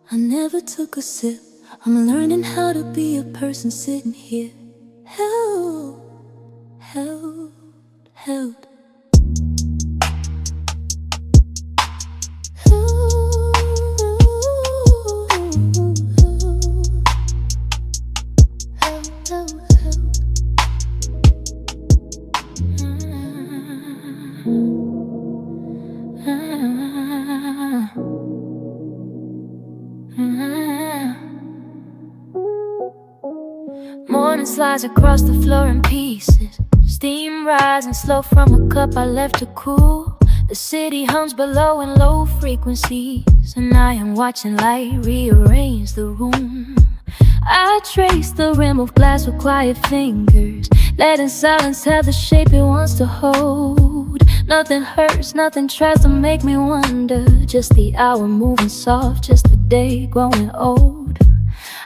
Speaker 1: I never took a sip. I'm learning how to be a person sitting here. Held, held, held. Morning slides across the floor in pieces. Steam rising slow from a cup I left to cool. The city hums below in low frequencies, and I am watching light rearrange the room. I trace the rim of glass with quiet fingers, letting silence have the shape it wants to hold. Nothing hurts, nothing tries to make me wonder. Just the hour moving soft, just the day growing old.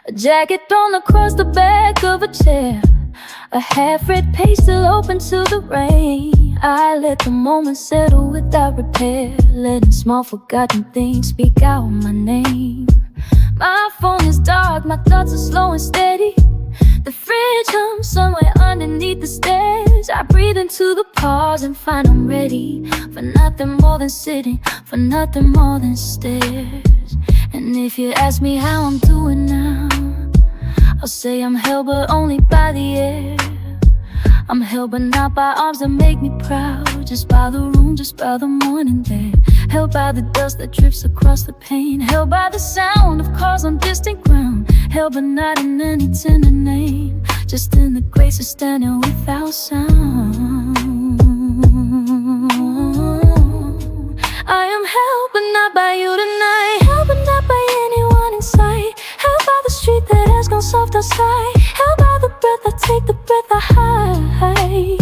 Speaker 1: A jacket thrown across the back of a chair, a half-read page still open to the rain. I let the moment settle without repair, letting small forgotten things speak out my name. My phone is dark, my thoughts are slow and steady. The fridge hums somewhere underneath the stairs. I breathe into the pause and find I'm ready for nothing more than sitting, for nothing more than stares. And if you ask me how I'm doing now, I'll say I'm held but only by the air. I'm held but not by arms that make me proud, just by the room, just by the morning there. Held by the dust that drifts across the pane, held by the sound of cars on distant ground. Held but not in any tender name, just in the grace of standing without sound. I am held but not by you tonight, held but not by anyone in sight. Held by the street that has gone soft outside, held by the breath I take, the breath I hide.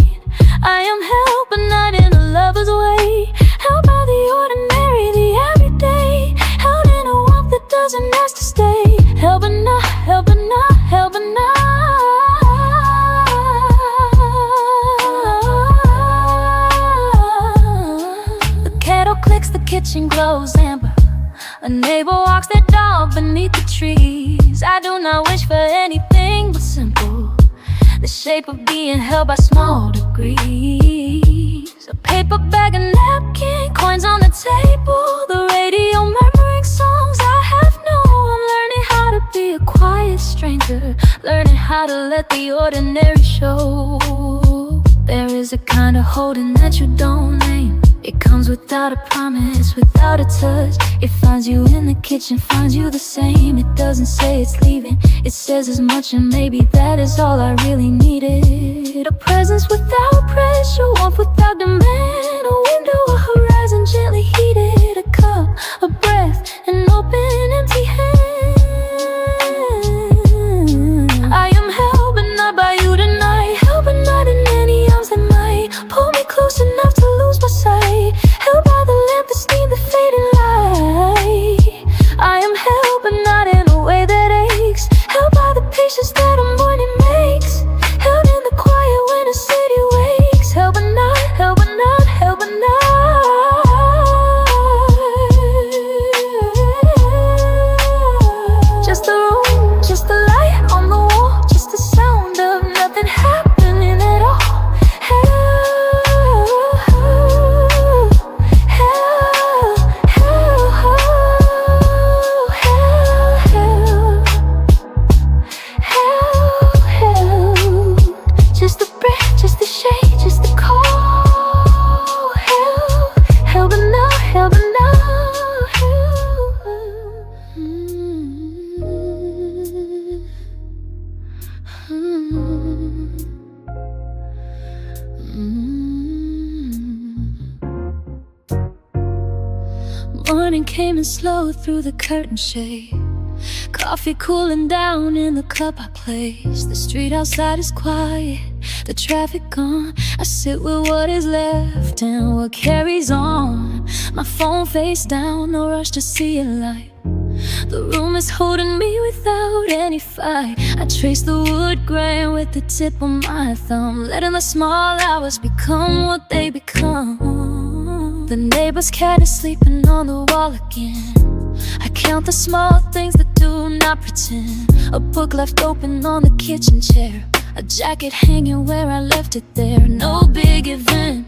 Speaker 1: I am held but not in a lover's way, held by the ordinary, the everyday. Held in a warmth that doesn't ask to stay, held but not, held but not, held but not. The kettle clicks, the kitchen glows amber. A neighbor walks their dog beneath the trees. I do not wish for anything but simple, the shape of being held by small degrees. A paper bag, a napkin, coins on the table, the radio murmuring songs I have known. I'm learning how to be a quiet stranger, learning how to let the ordinary show. There is a kind of holding that you don't name. It comes without a promise, without a touch. It finds you in the kitchen, finds you the same. It doesn't say it's leaving, it says as much, and maybe that is all I really needed. A presence without pressure, warmth without demand. A window, a horizon gently heated. A cup, a breath, an open empty hand. I am held but not by you tonight, held but not in any arms that might pull me close enough to lose my sight. Held by the lamp, the steam, the fading light. I am held but not in a way that aches, held by the patience that a morning makes. Held in the quiet when a city wakes, held but not, held but not, held but not. morning came and slow through the curtain shade. Coffee cooling down in the cup I place. The street outside is quiet, the traffic gone. I sit with what is left and what carries on. My phone face down, no rush to see a light. The room is holding me without any fight. I trace the wood grain with the tip of my thumb, letting the small hours become what they become. The neighbor's cat is sleeping on the wall again. I count the small things that do not pretend. A book left open on the kitchen chair, a jacket hanging where I left it there. No big event,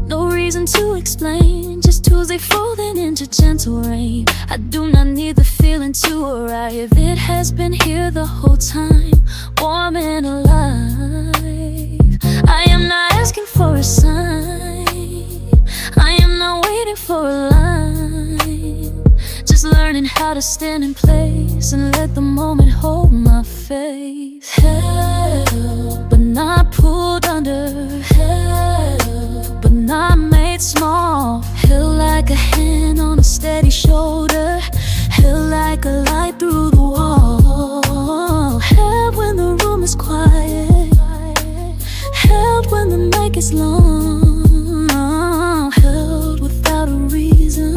Speaker 1: no reason to explain, just Tuesday folding into gentle rain. I do not need the feeling to arrive. It has been here the whole time, warm and alive. I am not asking for a sign, I am not waiting for a line, just learning how to stand in place and let the moment hold my faith. Held, but not pulled under. Held, but not made small. Held like a hand on a steady shoulder. Held like a light through the wall. Held when the room is quiet. Held when the night gets long. Held without a reason.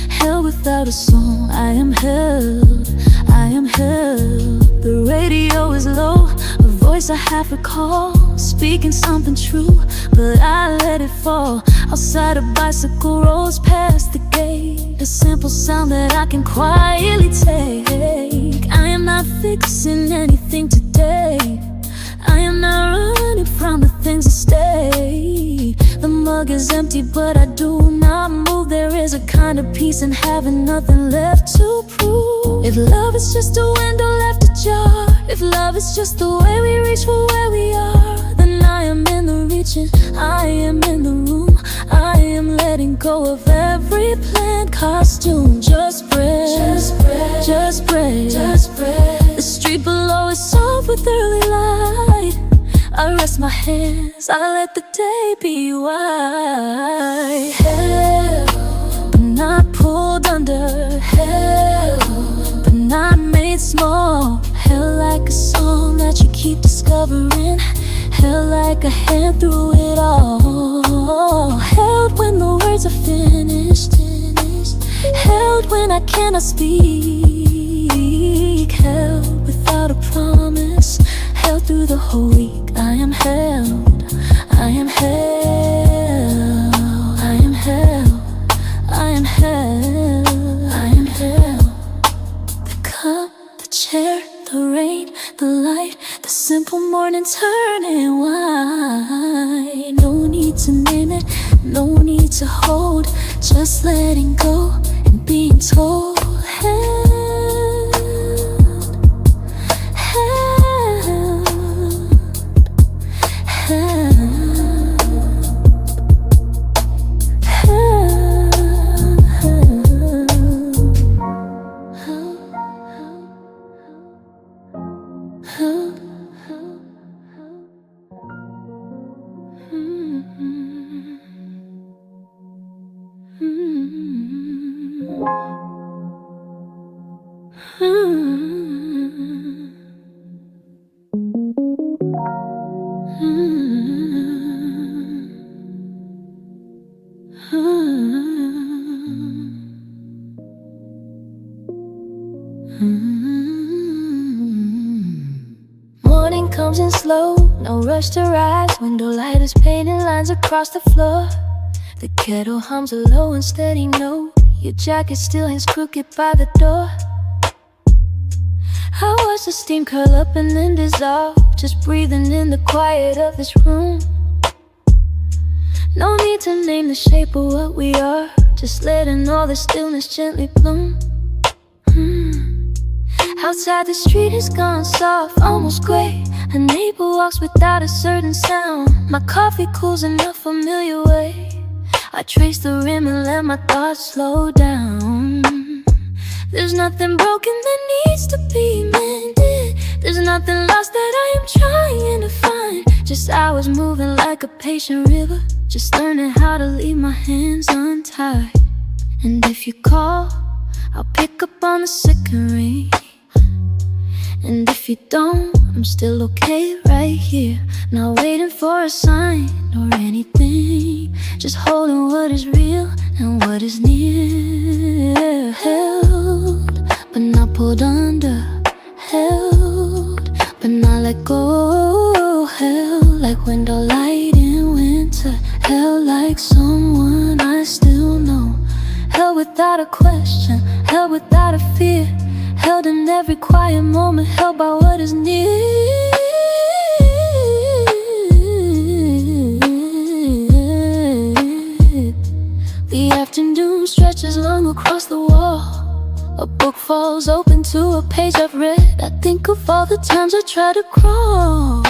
Speaker 1: Held without a song. I am held, I am held. The radio is low, a voice I half recall, speaking something true, but I let it fall. Outside a bicycle rolls past the gate, a simple sound that I can quietly take. I am not fixing anything today, I am not running from the things that stay. The mug is empty but I do not move. There is a kind of peace in having nothing left to prove. If love is just a window left ajar, if love is just the way we reach for where we are, then I am in the reaching, I am in the room. I am letting go of every planned costume. Just breath, just breath, just breath, just breath. The street below is soft with early light. I rest my hands, I let the day be wide. Held, but not pulled under. Held, but not made small. Held like a song that you keep discovering. Held like a hand through it all. Held when the words are finished. Held when I cannot speak. Held without a promise. Held through the whole week. I am held, I am held, I am held, I am held, I am held. The cup, the chair, the rain, the light, the simple morning turning white. No need to name it, no need to hold, just letting go and being told. Held, held, held, Morning comes in slow, no rush to rise. Window light is painting lines across the floor. The kettle hums a low and steady note. Your jacket still hangs crooked by the door. I watch the steam curl up and then dissolve, just breathing in the quiet of this room. No need to name the shape of what we are, just letting all the stillness gently bloom. Outside the street has gone soft, almost gray. A neighbor walks without a certain sound. My coffee cools in a familiar way. I trace the rim and let my thoughts slow down. There's nothing broken that needs to be mended. There's nothing lost that I am trying to find. Just hours moving like a patient river, just learning how to leave my hands untied. And if you call, I'll pick up on the second ring. And if you don't, I'm still okay right here. Not waiting for a sign or anything, just holding what is real and what is near. Held, but not pulled under. Held, but not let go. Held like window light in winter. Held like someone I still know. Held without a question, held without a fear. Held in every quiet moment, held by what is near. The afternoon stretches long across the wall. A book falls open to a page I've read. I think of all the times I tried to crawl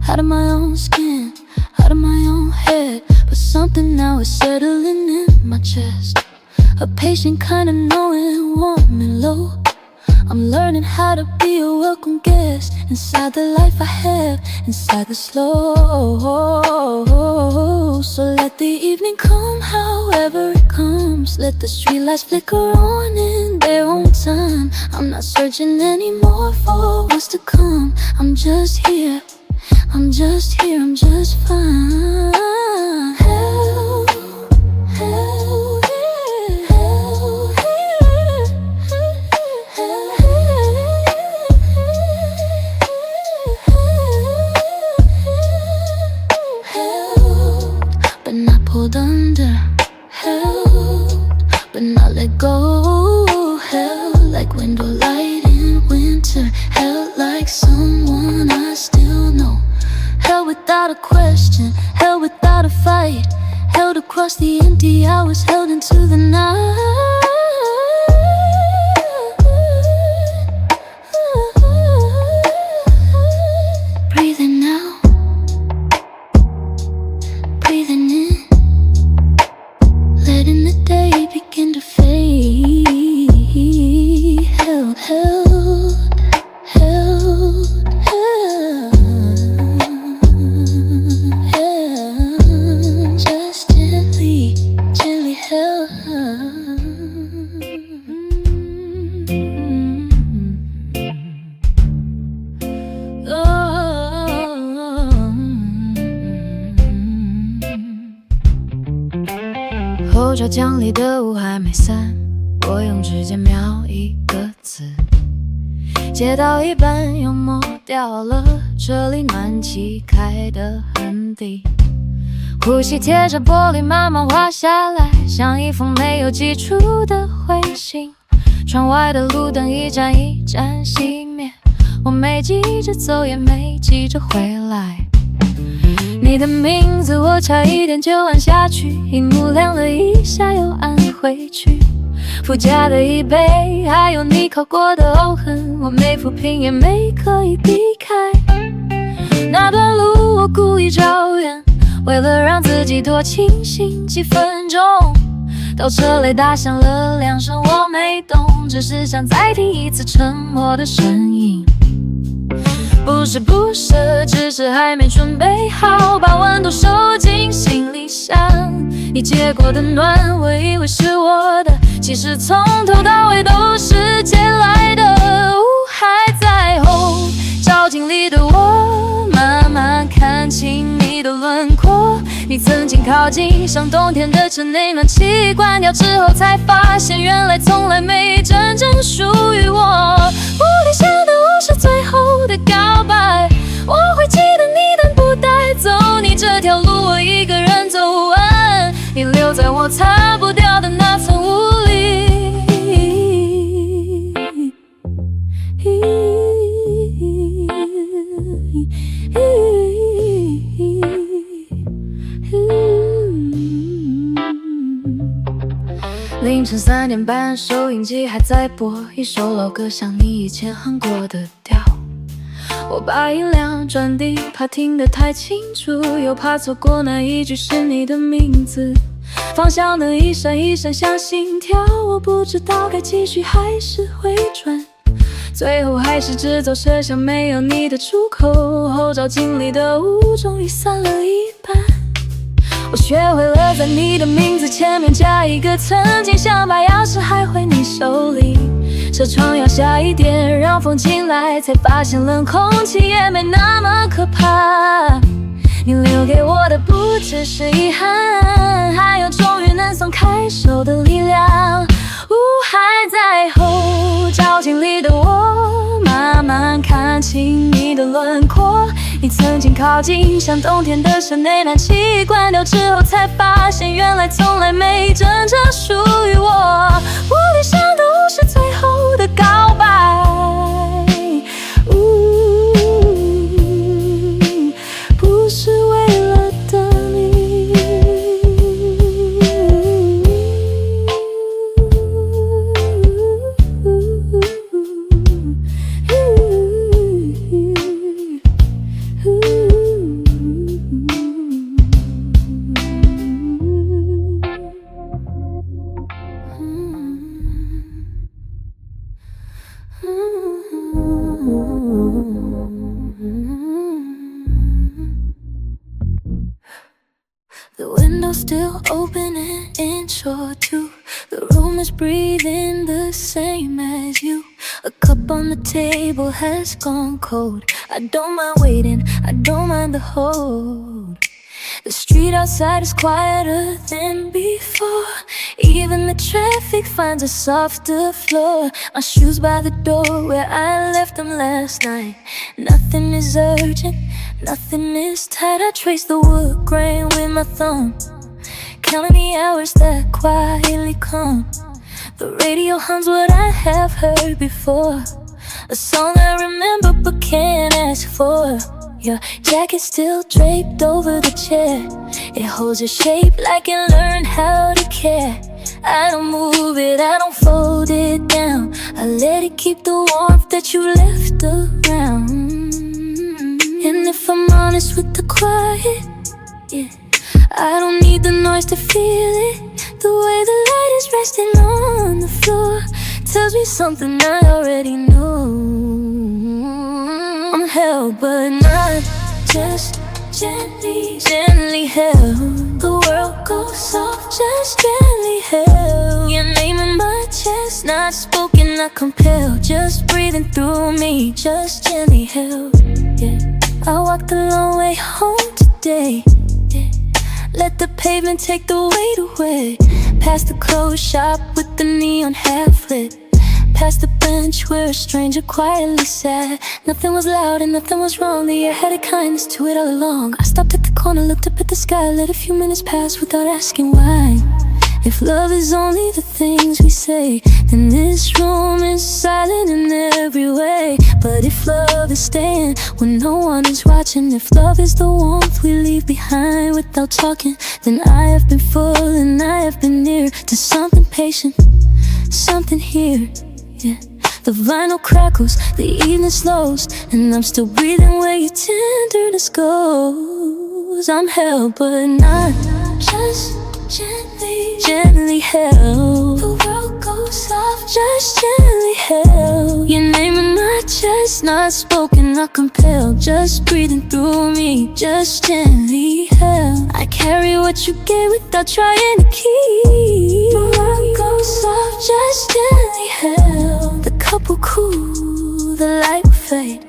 Speaker 1: out of my own skin, out of my own head. But something now is settling in my chest. A patient kind of knowing, warm and low. I'm learning how to be a welcome guest inside the life I have, inside the slow. So let the evening come however it comes. Let the streetlights flicker on in their own time. I'm not searching anymore for what's to come. I'm just here, I'm just here, I'm just fine. Held, held, held, but not pulled under. Held, but not let go. Held like window light in winter. Held like someone I still know. Held without a question, held without a fight. Held across the empty hours, held into the night. Breathing out, breathing in, letting the day begin to fade. Held, held, held, held, held, just gently, gently held.后照镜里的雾还没散，我用指尖描一个字，接到一半又抹掉了这里暖气开的很低。呼吸贴着玻璃慢慢滑下来，像一封没有寄出的回信。窗外的路灯一盏一盏熄灭，我没急着走也没急着回来。你的名字我差一点就按下去，荧幕亮了一下又按回去。副驾的椅背还有你烤过的凹痕，我没抚平也没刻意避开。那段路我故意找远，为了让自己多清醒几分钟。倒车雷打响了2声，我没动，只是想再听一次沉默的声音。不是不舍，只是还没准备好，把温度收进行李箱。你借过的暖，我以为是我的，其实从头到尾都是借来的。雾还在后照镜里的我，慢慢看清你的轮廓。你曾经靠近，像冬天的车内暖气关掉之后，才发现原来从来没真正属于我。屋顶下的我是最后的告白，我会记得你，但不带走你。这条路我一个人走完，你留在我擦不掉的那层雾里。凌晨3点半，收音机还在播一首老歌，像你以前哼过的调。我把音量转低，怕听得太清楚，又怕错过那一句是你的名字。方向灯一闪一闪像心跳，我不知道该继续还是回转，最后还是直走车厢没有你的出口。后照镜里的雾终于散了一半，我我学会了在你的名字前面加一个曾经，想把钥匙还回你手里。车窗摇下一点，让风进来，才发现冷空气也没那么可怕。你留给我的不只是遗憾，还有终于能松开手的力量。雾还在后照镜里的我，慢慢看清你的轮廓。你曾经靠近，像冬天的室内暖气，关掉之后才发现，原来从来没真正属于我。我理想都是最后的告白，不是为了等你。The window's still open an inch or two. The room is breathing the same as you. A cup on the table has gone cold. I don't mind waiting, I don't mind the hold. The street outside is quieter than before. Even the traffic finds a softer floor. My shoes by the door where I left them last night. Nothing is urgent, nothing is tight. I trace the wood grain with my thumb, counting the hours that quietly come. The radio hums what I have heard before, a song I remember but can't ask for. Your jacket still draped over the chair. It holds your shape like it learned how to care. I don't move it, I don't fold it down. I let it keep the warmth that you left around. And if I'm honest with the quiet, yeah, I don't need the noise to feel it. The way the light is resting on the floor tells me something I already knew. I'm held but not just gently, gently held. The world goes soft, just gently held. Your name in my chest, not spoken, not compelled. Just breathing through me, just gently held, yeah. I walked the long way home today, yeah. Let the pavement take the weight away. Past the closed shop with the neon half lit, past the bench where a stranger quietly sat. Nothing was loud and nothing was wrong. The air had a kindness to it all along. I stopped at the corner, looked up at the sky, let a few minutes pass without asking why. If love is only the things we say, then this room is silent in every way. But if love is staying when no one is watching, if love is the warmth we leave behind without talking, then I have been full and I have been near to something patient, something here, yeah. The vinyl crackles, the evening slows, and I'm still breathing where your tenderness goes. I'm held but not just gently, gently held. The world goes soft, just gently held. Your name in my chest, not spoken, not compelled. Just breathing through me, just gently held. I carry what you gave without trying to keep. The world goes soft, just gently held. The cup will cool, the light will fade.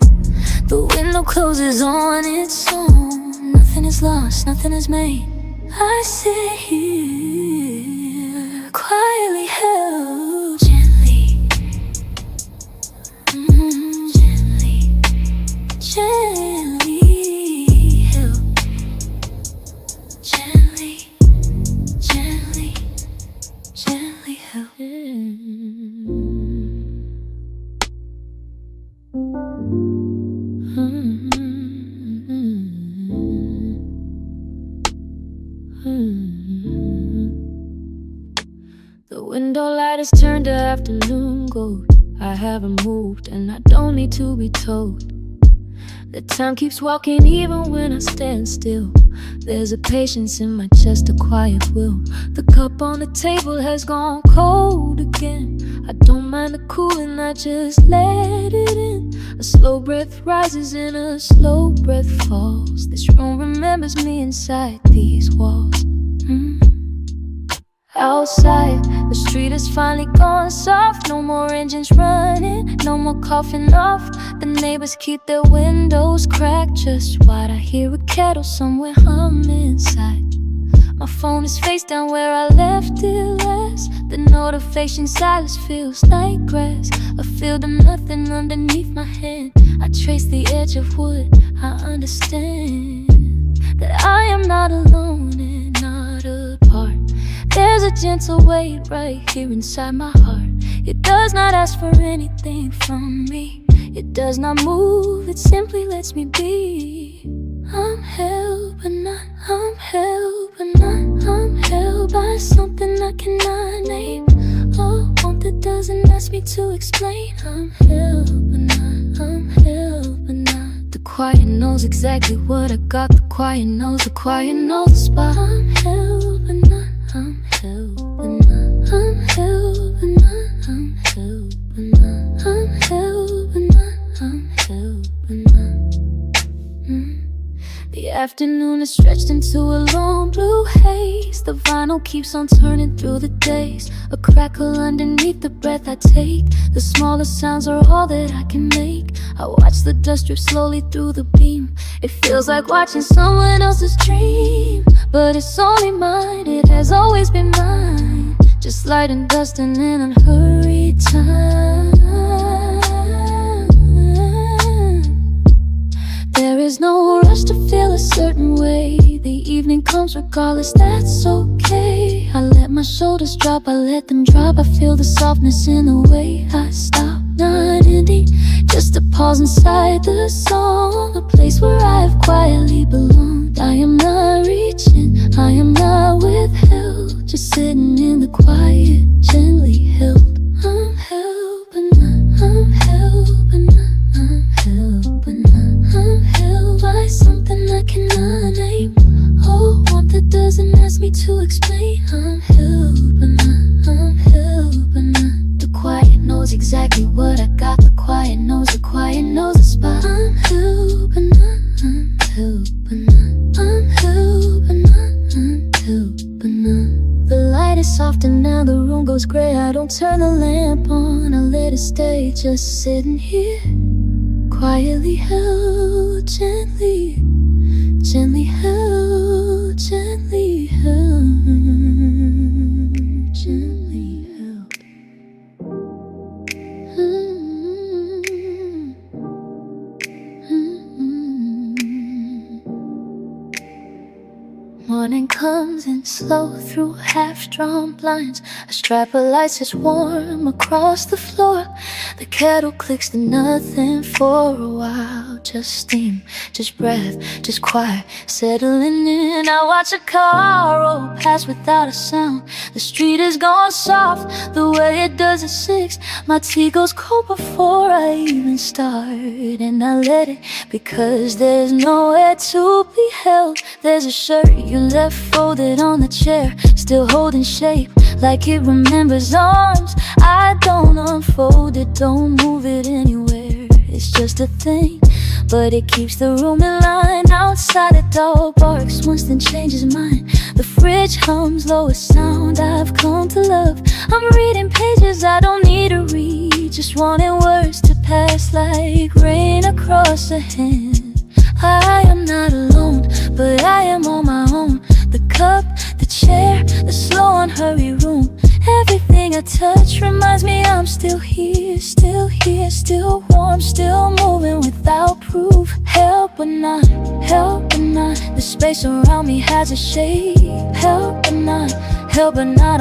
Speaker 1: The window closes on its own. Nothing is lost, nothing is made. I sit here, quietly held, gently, gently, gently held, gently, gently, gently held. The window light has turned to afternoon gold. I haven't moved and I don't need to be told that time keeps walking even when I stand still. There's a patience in my chest, a quiet will. The cup on the table has gone cold again. I don't mind the cooling, I just let it in. A slow breath rises and a slow breath falls. This room remembers me inside these walls. Outside, the street is finally gone soft. No more engines running, no more coughing off. The neighbors keep their windows cracked just wide. I hear a kettle somewhere hum inside. My phone is face down where I left it last. The notification silence feels like grass. A field of nothing underneath my hand. I trace the edge of wood, I understand that I am not alone and not apart. There's a gentle weight right here inside my heart. It does not ask for anything from me. It does not move, it simply lets me be. I'm held but not, I'm held but not, I'm held by something I cannot name. A warmth that doesn't ask me to explain. I'm held but not, I'm held but not. The quiet knows exactly what I got. The quiet knows the spot. I'm held but not, I'm held but not, I'm held but not, I'm held but not, I'm held but not, I'm held but not. The afternoon is stretched into a long blue haze. The vinyl keeps on turning through the days. A crackle underneath the breath I take. The smallest sounds are all that I can make. I watch the dust drip slowly through the beam. It feels like watching someone else's dream, but it's only mine, it has always been mine. Just light and dust and in a hurried time. There is no rush to feel a certain way. The evening comes regardless, that's okay. I let my shoulders drop, I let them drop. I feel the softness in the way I stop. Not ending, just a pause inside the song. A place where I have quietly belonged. I am not reaching, I am not withheld. Just sitting in the quiet, gently held. I'm held but not, I'm held but not, I'm held but not, I'm held by something I cannot name. Oh, warmth that doesn't ask me to explain. I'm held but not, I'm held but not. The quiet knows exactly what I got. The quiet knows the spot. I'm held but not, I'm held but not, I'm held but not, I'm held but not. The light is soft and now the room goes gray. I don't turn the lamp on, I let it stay. Just sitting here, quietly held, gently, gently held, gently held, gently held. Morning comes in slow through half-drawn blinds. A stripe of lights is warm across the floor. The kettle clicks to nothing for a while. Just steam, just breath, just quiet, settling in. I watch a car roll past without a sound. The street is gone soft, the way it does at 6. My tea goes cold before I even start. And I let it, because there's nowhere to be held. There's a shirt you left folded on the chair, still holding shape, like it remembers arms. I don't unfold it, don't move it anywhere. It's just a thing, but it keeps the room in line. Outside a dog barks once, then changes mind. The fridge hums lowest sound I've come to love. I'm reading pages I don't need to read, just wanting words to pass like rain across a hand. I am not alone, but I am on my own. The cup, the chair, the slow unhurried room. Everything I touch reminds me I'm still here, still here, still warm, still moving without proof. Help but not, help but not. The space around me has a shape. Help but not,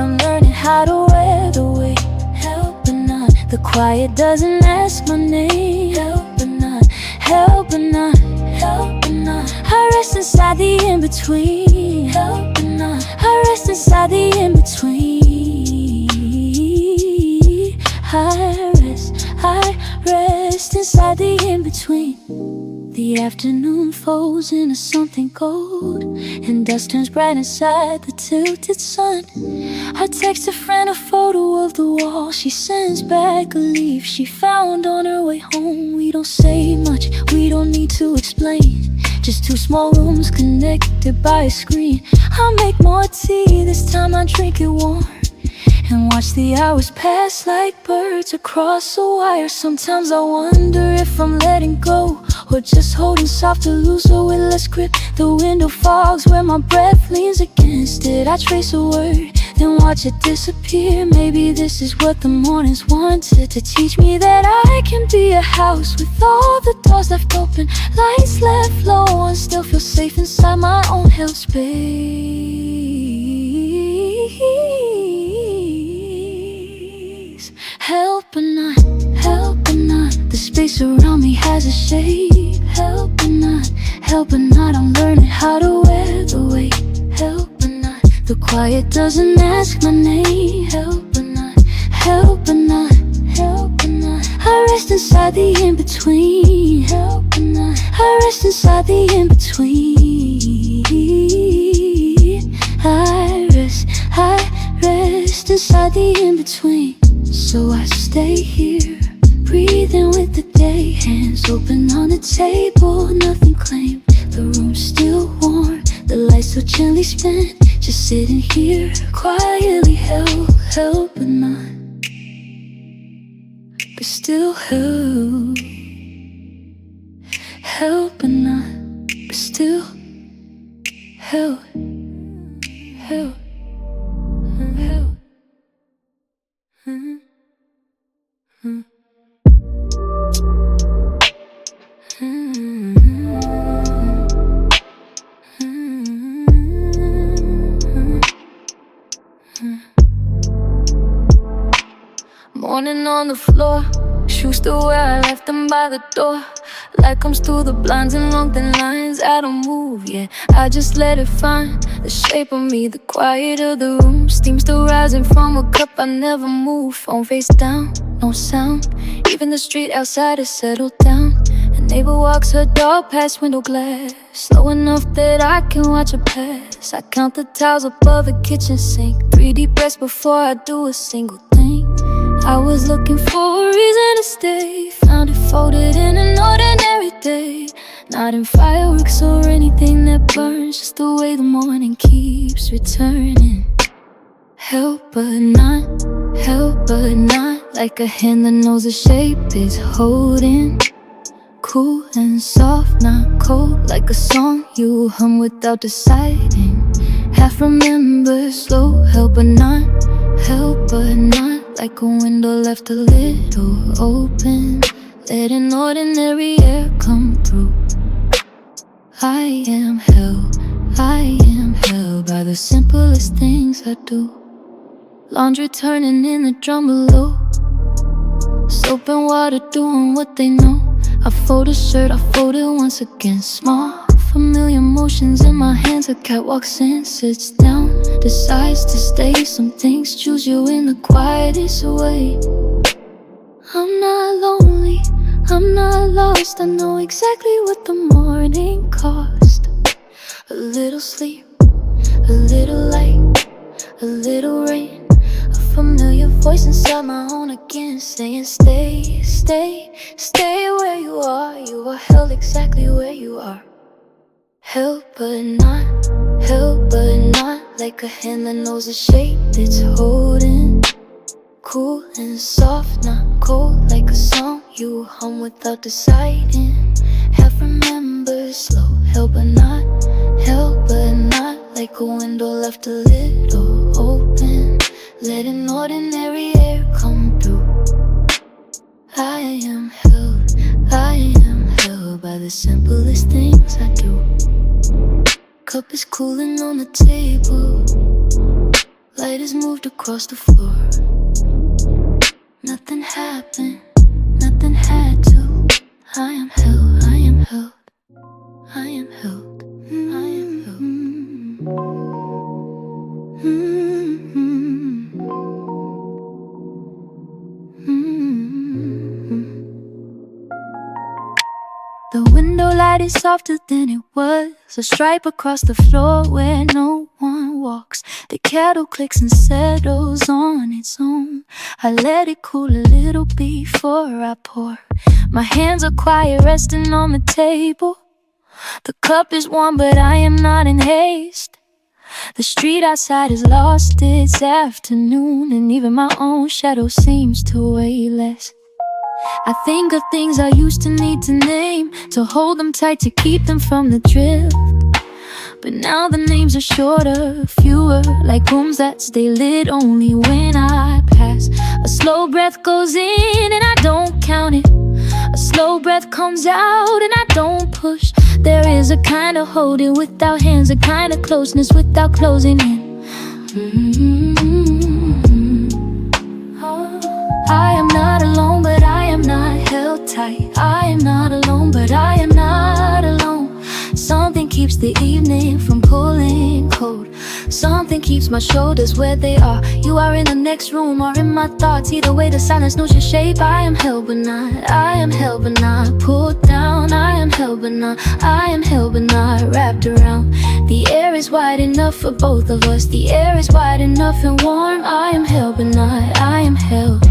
Speaker 1: I'm learning how to wear the weight. Help but not, the quiet doesn't ask my name. Help but not, help but not, help but not. I rest inside the in-between. Help but not, I rest inside the in-between. I rest inside the in-between. The afternoon falls into something gold, and dust turns bright inside the tilted sun. I text a friend a photo of the wall. She sends back a leaf she found on her way home. We don't say much, we don't need to explain. Just two small rooms connected by a screen. I make more tea, this time I drink it warm, and watch the hours pass like birds across a wire. Sometimes I wonder if I'm letting go, or just holding soft to lose her with less grip. The window fogs where my breath leans against it. I trace a word, then watch it disappear. Maybe this is what the mornings wanted to teach me, that I can be a house with all the doors left open, lights left low, and still feel safe inside my own held space. Help but not, help but not. The space around me has a shape. Help but not, help but not. I'm learning how to wear the weight. Help but not. The quiet doesn't ask my name. Help but not, help but not, help but not. I rest inside the in-between. Help but not, I rest inside the in-between. I rest inside the in-between. So I stay here, breathing with the day, hands open on the table, nothing claimed. The room's still warm, the lights so gently spin. Just sitting here, quietly held but not, but still held but not, but still held. Morning on the floor, shoes still where I left them by the door. Light comes through the blinds and long thin lines. I don't move yet, I just let it find the shape of me. The quiet of the room, steam still rising from a cup I never moved. Phone face down, no sound. Even the street outside has settled down. A neighbor walks her dog past window glass, slow enough that I can watch her pass. I count the tiles above the kitchen sink, 3 deep breaths before I do a single thing. I was looking for a reason to stay, found it folded in an ordinary day. Not in fireworks or anything that burns, just the way the morning keeps returning. Help but not, like a hand that knows the shape it's holding. Cool and soft, not cold, like a song you hum without deciding. Half remember, slow, help but not, like a window left a little open, letting ordinary air come through. I am held by the simplest things I do. Laundry turning in the drum below, soap and water doing what they know. I fold a shirt, I fold it once again. Small, familiar motions in my hands. A cat walks in, sits down, decides to stay. Some things choose you in the quietest way. I'm not lonely, I'm not lost. I know exactly what the morning cost. A little sleep, a little light, a little rain. A familiar voice inside my own again, saying stay, stay, stay where you are. You are held exactly where you are. Help but not, like a hand that knows the shape it's holding. Cool and soft, not cold, like a song you hum without deciding. Half remember, slow, help but not, like a window left a little open, letting ordinary air come through. I am held by the simplest things I do. Cup is cooling on the table, light is moved across the floor. Nothing happened, nothing had to. I am held, I am held, I am held, I am held. The window light is softer than it was, a stripe across the floor where no one walks. The kettle clicks and settles on its own. I let it cool a little before I pour. My hands are quiet, resting on the table. The cup is warm, but I am not in haste. The street outside has lost its afternoon, and even my own shadow seems to weigh less. I think of things I used to need to name, to hold them tight, to keep them from the drift. But now the names are shorter, fewer, like rooms that stay lit only when I pass. A slow breath goes in and I don't count it. A slow breath comes out and I don't push. There is a kind of holding without hands, a kind of closeness without closing in. I am not alone, but I am not held tight. I am not alone, but I am not alone. Something keeps the evening from pulling cold. Something keeps my shoulders where they are. You are in the next room or in my thoughts. Either way the silence knows your shape. I am held but not, I am held but not pulled down. I am held but not, I am held but not wrapped around. The air is wide enough for both of us. The air is wide enough and warm. I am held but not, I am held.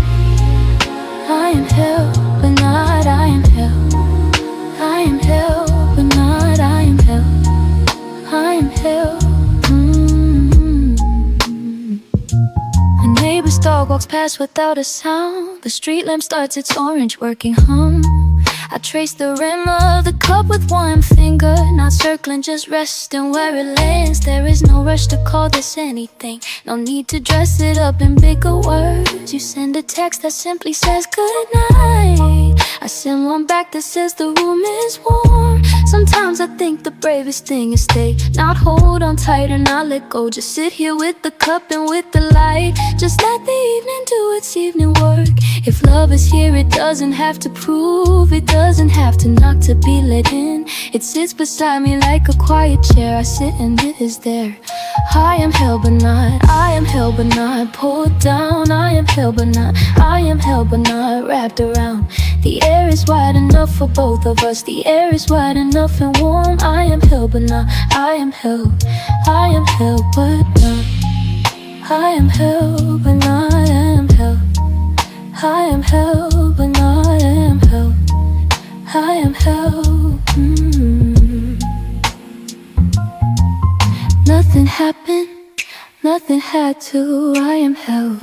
Speaker 1: I am held but not, I am held. I am held but not, I am held. I am held. A neighbor's dog walks past without a sound. The street lamp starts its orange working hum. I trace the rim of the cup with one finger, not circling, just resting where it lands. There is no rush to call this anything, no need to dress it up in bigger words. You send a text that simply says good night. I send one back that says the room is warm. Sometimes I think the bravest thing is stay, not hold on tight or not let go. Just sit here with the cup and with the light. Just let the evening do its evening work. If love is here, it doesn't have to prove, it doesn't have to knock to be let in. It sits beside me like a quiet chair. I sit and it is there. I am held but not, I am held but not pulled down. I am held but not, I am held but not wrapped around. The air is wide enough for both of us. The air is wide enough and warm. I am held but not, I am held. I am held but not, I am held but not, I am held. I am held but not, I am held. I am held. Nothing happened, nothing had to. I am held.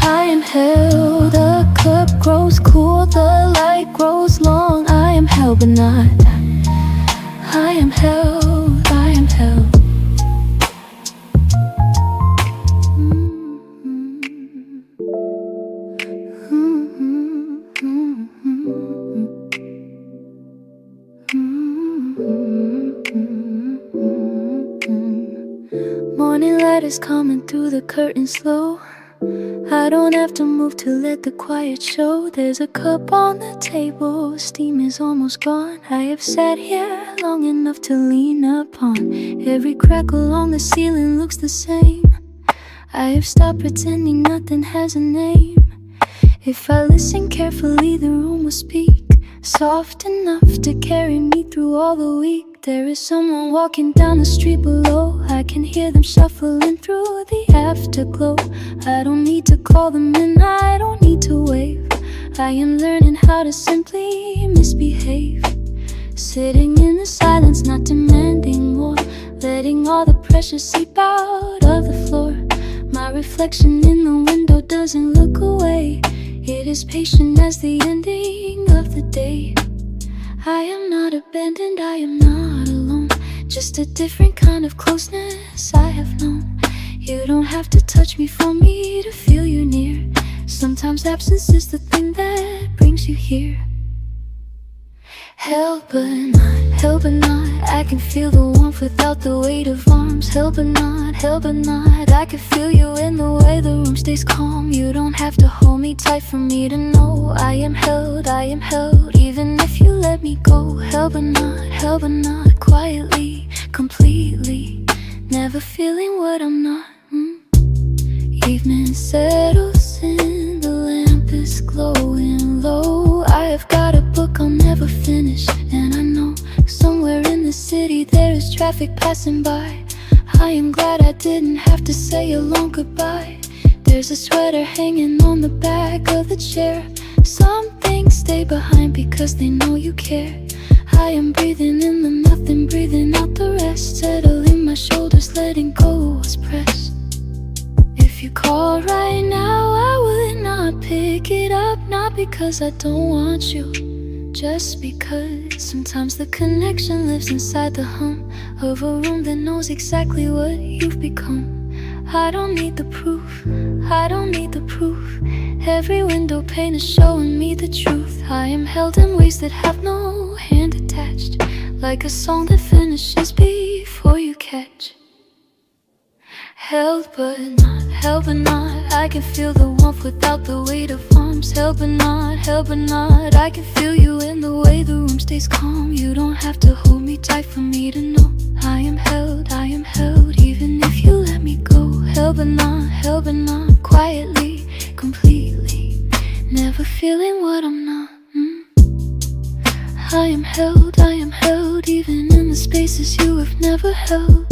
Speaker 1: I am held. The cup grows cool, the light grows long. I am held but not, I am held. I am held. Morning light is coming through the curtain slow. I don't have to move to let the quiet show. There's a cup on the table, steam is almost gone. I have sat here long enough to lean upon. Every crack along the ceiling looks the same. I have stopped pretending nothing has a name. If I listen carefully, the room will speak, soft enough to carry me through all the week. There is someone walking down the street below. I can hear them shuffling through the afterglow. I don't need to call them in, I don't need to wave. I am learning how to simply misbehave. Sitting in the silence, not demanding more, letting all the pressure seep out of the floor. My reflection in the window doesn't look away. It is patient as the ending of the day. I am not abandoned, I am not alone. Just a different kind of closeness I have known. You don't have to touch me for me to feel you near. Sometimes absence is the thing that brings you here. Held but not, I can feel the warmth without the weight of arms. Held but not, I can feel you in the way the room stays calm. You don't have to hold me tight for me to know I am held, even if you let me go. Held but not, quietly, completely, never feeling what I'm not. Evening settles in, the lamp is glowing low. I have got a book I'll never finish, and I know somewhere in the city there is traffic passing by. I am glad I didn't have to say a long goodbye. There's a sweater hanging on the back of the chair. Some things stay behind because they know you care. I am breathing in the nothing, breathing out the rest. Settling my shoulders, letting go what's pressed. If you call right now, I would not pick it up. Not because I don't want you, just because sometimes the connection lives inside the hum of a room that knows exactly what you've become. I don't need the proof, I don't need the proof. Every window pane is showing me the truth. I am held in ways that have no hand attached, like a song that finishes before you catch. Held but not, held but not. I can feel the warmth without the weight of arms. Held but not, held but not. I can feel you in the way the room stays calm. You don't have to hold me tight for me to know I am held, even if you let me go. Held but not, quietly, completely, never feeling what I'm not. I am held, even in the spaces you have never held.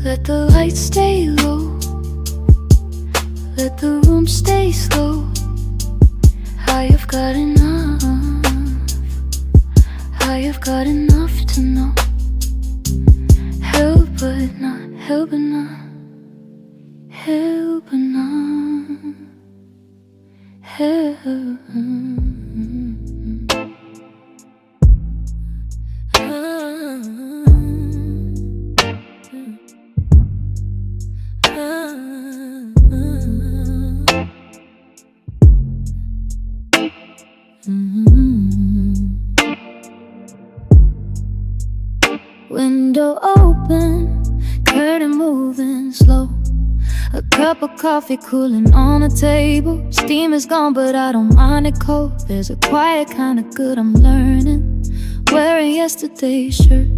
Speaker 1: Let the lights stay low, let the room stay slow. I have got enough, I have got enough to know. Held but not, held but not, held but not, held. Window open, curtain moving slow. A cup of coffee cooling on the table. Steam is gone but I don't mind it cold. There's a quiet kind of good I'm learning. Wearing yesterday's shirt,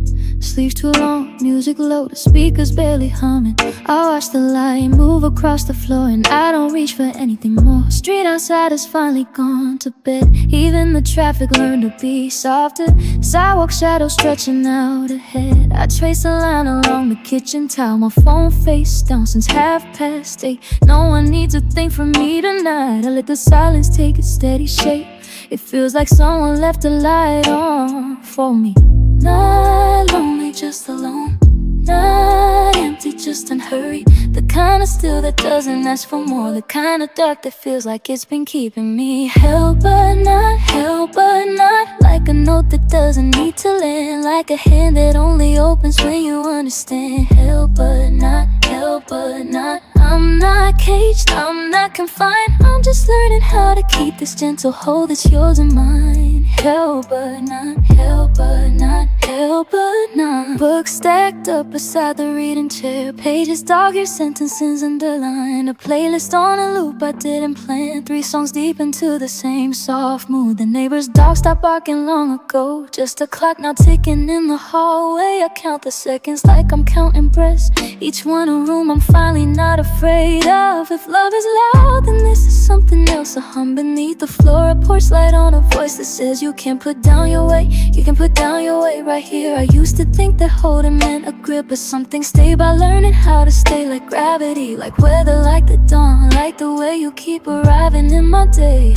Speaker 1: sleeves too long, music low, the speakers barely humming. I watch the light move across the floor and I don't reach for anything more. Street outside has finally gone to bed. Even the traffic learned to be softer. Sidewalk shadows stretching out ahead. I trace a line along the kitchen tile, my phone face down since 8:30. No one needs a thing from me tonight. I let the silence take its steady shape. It feels like someone left a light on for me. Not lonely, just alone. Not empty, just unhurried. The kind of still that doesn't ask for more. The kind of dark that feels like it's been keeping me held but not, held but not. Like a note that doesn't need to land. Like a hand that only opens when you understand. Held but not, held but not. I'm not caged, I'm not confined. I'm just learning how to keep this gentle hold that's yours and mine. Held but not, held but not, held but not. Books stacked up beside the reading chair. Pages dog ear sentences underlined. A playlist on a loop I didn't plan. 3 songs deep into the same soft mood. The neighbor's dog stopped barking long ago. Just a clock now ticking in the hallway. I count the seconds like I'm counting breaths. Each one a room I'm finally not afraid of. If love is loud, then this is something else. A hum beneath the floor, a porch light on, a voice that says you can't put down your weight. You can put down your weight right here. I used to think that holding meant a grip, but something stayed by learning how to stay like gravity. Like weather, like the dawn, like the way you keep arriving in my day.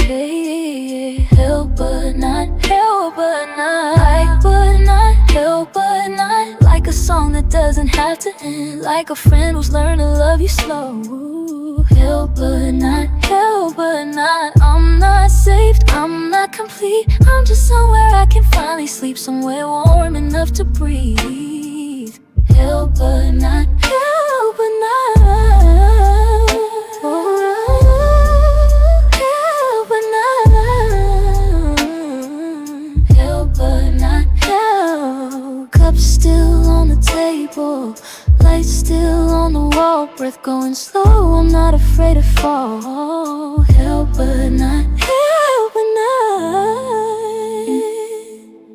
Speaker 1: Held but not, held but not. Like but not, held but not. Like a song that doesn't have to end. Like a friend who's learned to love you slow. Held but not, held but not. I'm not saved, I'm not complete. I'm just somewhere I can finally sleep. Somewhere warm enough to breathe. Held but not, held but not. Held but not. Held but not held. Cups still on the table, lights still on the wall. Breath going slow, I'm not afraid to fall. Held but not, held but not.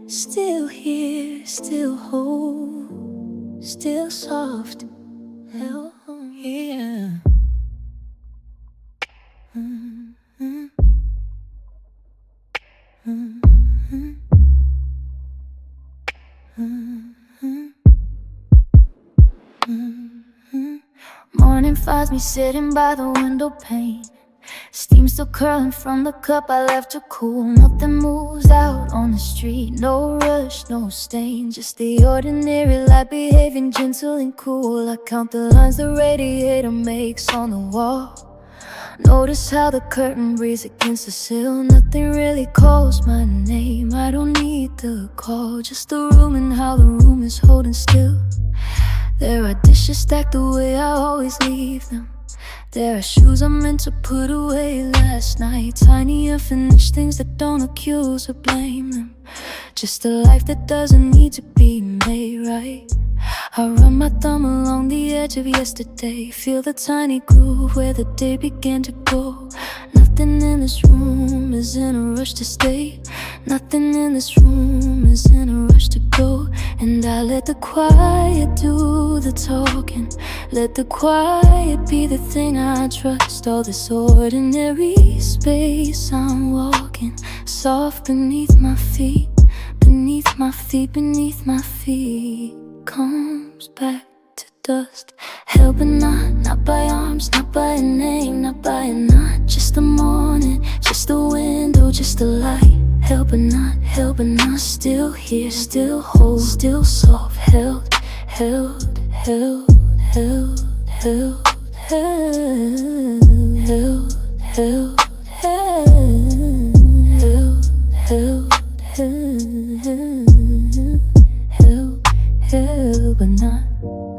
Speaker 1: Still here, still whole, still soft. Held, yeah. Morning finds me sitting by the window pane, Steam still curling from the cup I left to cool. Nothing moves out on the street, no rush, no stain. Just the ordinary light behaving gentle and cool. I count the lines the radiator makes on the wall. Notice how the curtain breathes against the sill. Nothing really calls my name, I don't need the call. Just the room and how the room is holding still. There are dishes stacked the way I always leave them. There are shoes I meant to put away last night. Tiny unfinished things that don't accuse or blame them. Just a life that doesn't need to be made right. I run my thumb along the edge of yesterday. Feel the tiny groove where the day began to go. Nothing in this room is in a rush to stay. Nothing in this room is in a rush to go. And I let the quiet do the talking. Let the quiet be the thing I trust. All this ordinary space I'm walking, soft beneath my feet, beneath my feet, beneath my feet. Comes back to dust. Held but not by arms, not by a name, not by a knot. Just the morning, just the window, just the light. Held but not, still here, still whole, still soft. Held, held, held, held, held, held, held, held, held, held, held, but not.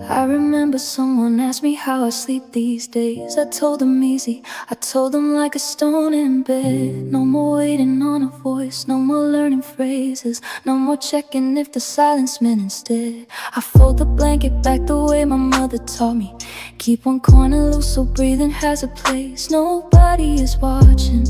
Speaker 1: I remember someone asked me how I sleep these days. I told them easy, I told them like a stone in bed. No more waiting on a voice, no more learning phrases, no more checking if the silence meant instead. I fold the blanket back the way my mother taught me. Keep one corner loose so breathing has a place. Nobody is watching,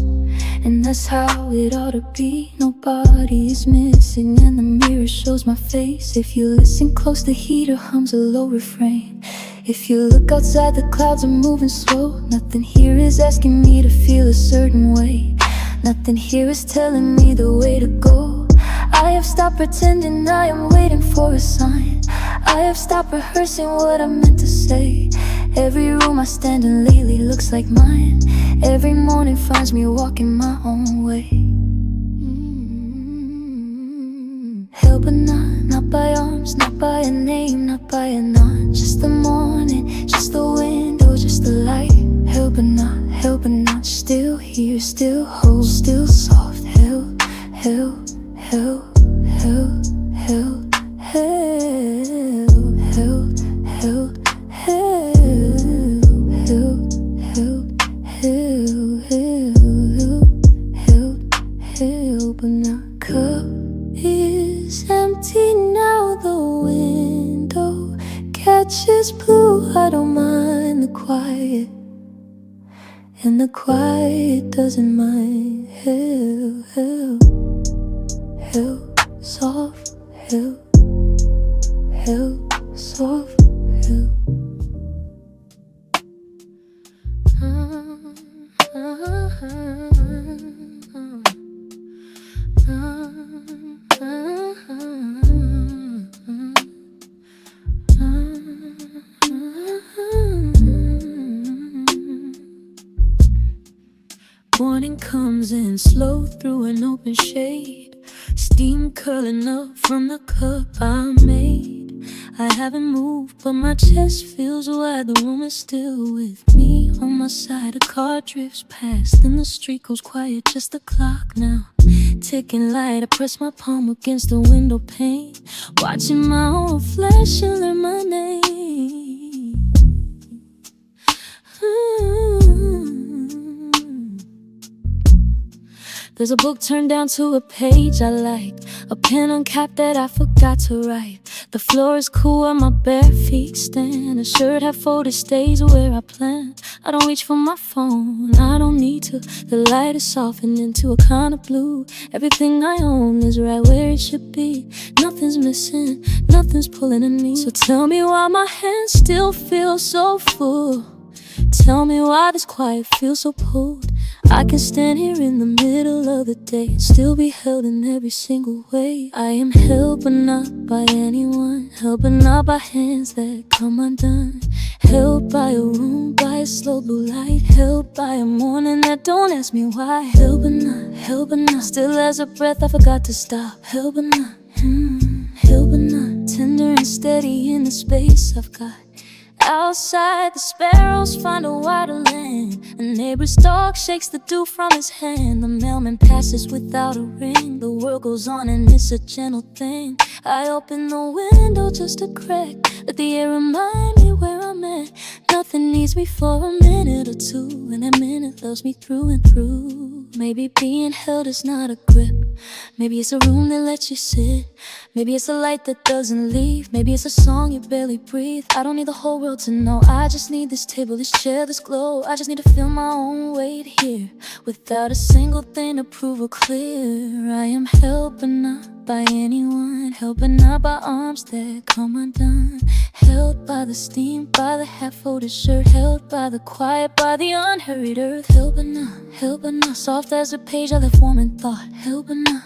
Speaker 1: and that's how it ought to be. Nobody is missing, and the mirror shows my face. If you listen close, the heater hums a low refrain. If you look outside, the clouds are moving slow. Nothing here is asking me to feel a certain way. Nothing here is telling me the way to go. I have stopped pretending I am waiting for a sign. I have stopped rehearsing what I meant to say. Every room I stand in lately looks like mine. Every morning finds me walking my own way. Held but not by arms, not by a name, not by a knot. Just the morning, just the window, just the light. Held but not, still here, still whole, still soft. Held, held, held, held, held, held, held, held, held, held, held, held, but not. Cup is empty now, the window catches blue. I don't mind the quiet, and the quiet doesn't mind. Held, held, held, soft, held, held, soft, held. Morning comes in slow through an open shade. Steam curling up from the cup I made. I haven't moved, but my chest feels wide. The room is still with me. On my side, a car drifts past, and the street goes quiet. Just the clock now, ticking light. I press my palm against the window pane, watching my own reflection learn my name. There's a book turned down to a page I like, a pen uncapped that I forgot to write. The floor is cool where my bare feet stand. A shirt half folded stays where I plan. I don't reach for my phone, I don't need to. The light is softened into a kind of blue. Everything I own is right where it should be. Nothing's missing, nothing's pulling at me. So tell me why my hands still feel so full. Tell me why this quiet feels so pulled. I can stand here in the middle of the day and still be held in every single way. I am held but not by anyone, held but not by hands that come undone, held by a room, by a slow blue light, held by a morning that don't ask me why. Held but not, still as a breath I forgot to stop. Held but not, held but not, tender and steady in the space I've got. Outside, the sparrows find a wider land. A neighbor's dog shakes the dew from his hand. The mailman passes without a ring. The world goes on and it's a gentle thing. I open the window just a crack, let the air remind me where I'm at. Nothing needs me for a minute or two, and that minute loves me through and through. Maybe being held is not a grip. Maybe it's a room that lets you sit. Maybe it's a light that doesn't leave. Maybe it's a song you barely breathe. I don't need the whole world to know. I just need this table, this chair, this glow. I just need to feel my own weight here, without a single thing to prove or clear. I am held but not by anyone, held but not by arms that come undone, held by the steam, by the half-folded shirt, held by the quiet, by the unhurried earth. Held but not, soft as a page I left warm in thought. Held but not,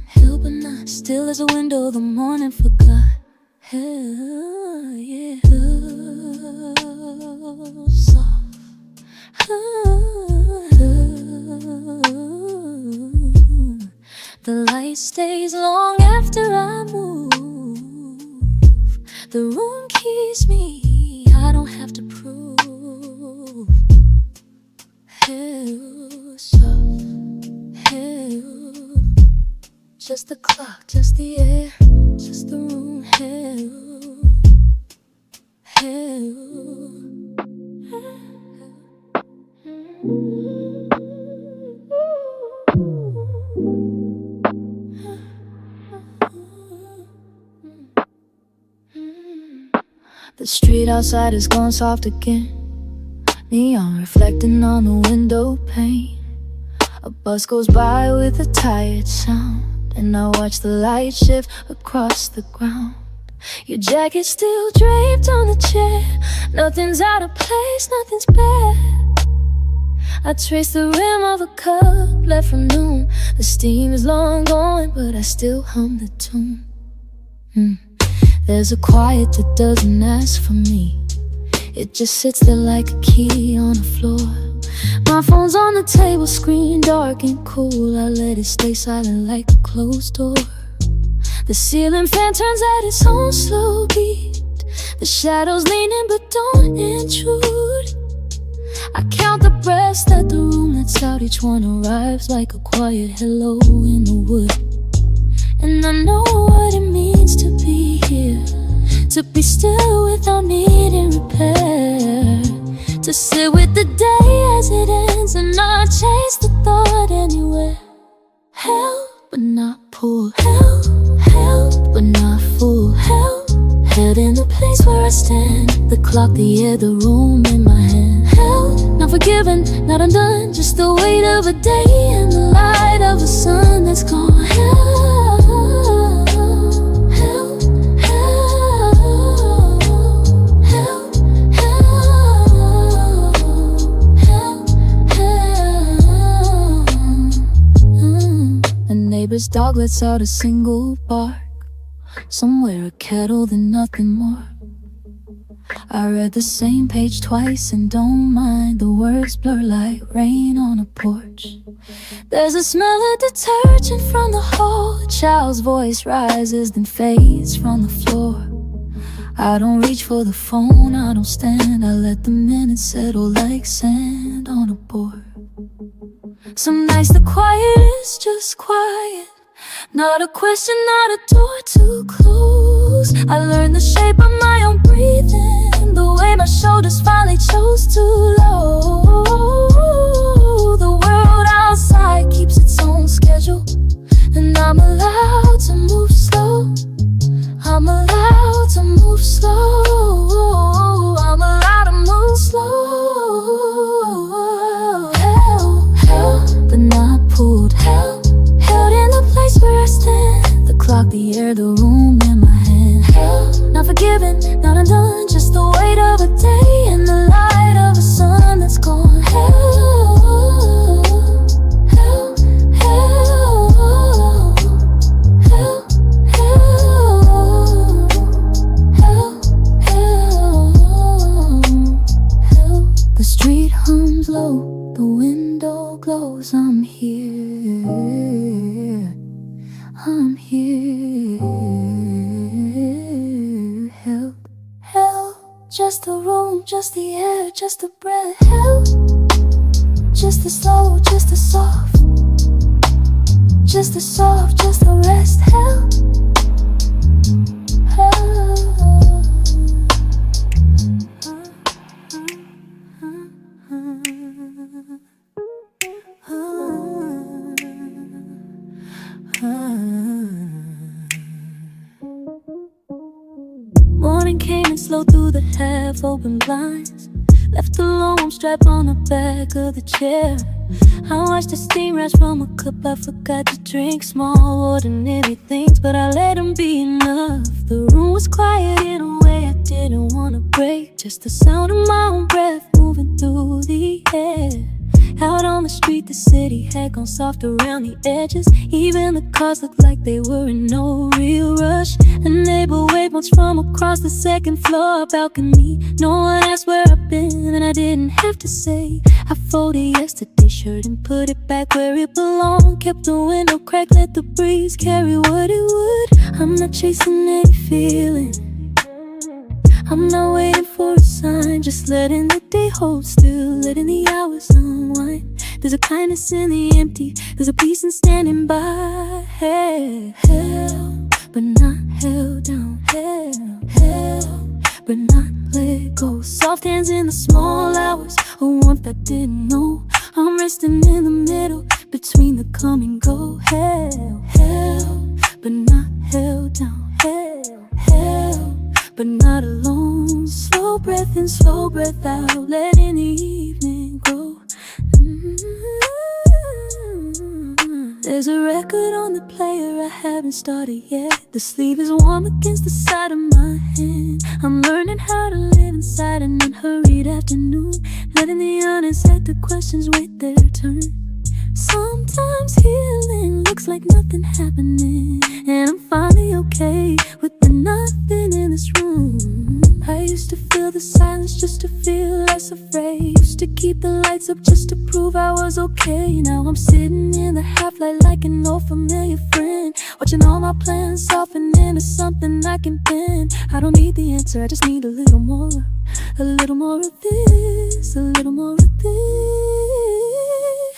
Speaker 1: held but not, still as a window the morning forgot. Held, yeah, soft, the light stays long after I move. The room keeps me, I don't have to prove. Held, soft, held, just the clock, just the air, just the room. Held, held. The street outside has gone soft again, neon reflecting on the window pane. A bus goes by with a tired sound, and I watch the light shift across the ground. Your jacket's still draped on the chair. Nothing's out of place, nothing's bad. I trace the rim of a cup left from noon. The steam is long gone, but I still hum the tune. There's a quiet that doesn't ask for me. It just sits there like a key on the floor. My phone's on the table, screen dark and cool. I let it stay silent like a closed door. The ceiling fan turns at its own slow beat. The shadows lean in but don't intrude. I count the breaths that the room lets out. Each one arrives like a quiet hello in the wood. And I know what it means to be here, to be still without needing repair, to sit with the day as it ends and not chase the thought anywhere. Held but not pulled, held but not full, held in the place where I stand. The clock, the air, the room in my hand. Held, not forgiven, not undone, just the weight of a day and the light of a sun that's gone. Held, neighbor's dog lets out a single bark. Somewhere a kettle, then nothing more. I read the same page twice and don't mind. The words blur like rain on a porch. There's a smell of detergent from the hall. A child's voice rises then fades from the floor. I don't reach for the phone, I don't stand. I let the minutes settle like sand on a board. Some nights the quiet is just quiet, not a question, not a door to close. I learned the shape of my own breathing, the way my shoulders finally chose to low. The world outside keeps its own schedule, and I'm allowed to move slow. I'm allowed to move slow. I'm allowed to move slow. Held but not pulled, held in the place where I stand. The clock, the air, the room in my hand. Held, not forgiven, not undone, just the weight of a day and the light of a sun that's gone. Held. just the air, just the breath. Hell, just the slow, just the soft, just the soft, just the rest. Hell, Morning came and slowed through the half-open blinds. Left alone, I'm strapped on the back of the chair. I watched the steam rise from a cup I forgot to drink. Small, ordinary things, but I let them be enough. The room was quiet in a way I didn't want to break. Just the sound of my own breath moving through the air. Out on the street, the city had gone soft around the edges. Even the cars looked like they were in no real rush. A neighbor waved once from across the second floor balcony. No one asked where I've been, and I didn't have to say. I folded yesterday's shirt and put it back where it belonged. Kept the window cracked, let the breeze carry what it would. I'm not chasing any feeling, I'm not waiting for a sign, just letting the day hold still, letting the hours unwind. There's a kindness in the empty, there's a peace in standing by. Held, but not held down. Held, but not let go. Soft hands in the small hours, a warmth I didn't know. I'm resting in the middle, between the come and go. Held, but not held down. Held, but not alone. Slow breath in, slow breath out, letting the evening grow. There's a record on the player I haven't started yet. The sleeve is warm against the side of my hand. I'm learning how to live inside an unhurried afternoon, letting the unanswered questions wait their turn. Sometimes healing looks like nothing happening, and I'm finally okay with the nothing in this room. I used to feel the silence just to feel less afraid. Used to keep the lights up just to prove I was okay. Now I'm sitting in the half light like an old familiar friend, watching all my plans soften into something I can bend. I don't need the answer, I just need a little more of this, a little more of this.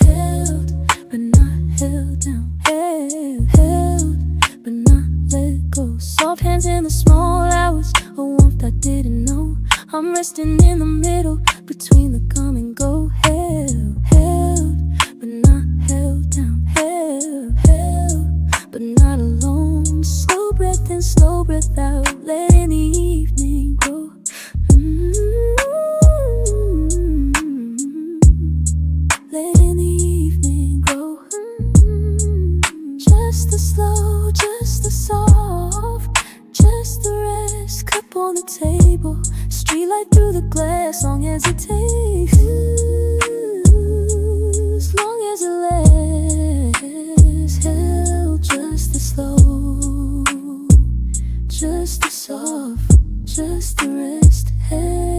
Speaker 1: Held, but not held down. Held, but not let go. Soft hands in the small hours, a warmth I didn't know. I'm resting in the middle, between the come and go. Held, but not held down. Held, but not alone. Slow breath in, slow breath out, letting the evening grow. Letting the evening grow. Just the slow, just the soft, just the rest. Cup on the table, streetlight through the glass. Long as it takes, as long as it lasts. Held, just the slow, just the soft, just the rest. Held.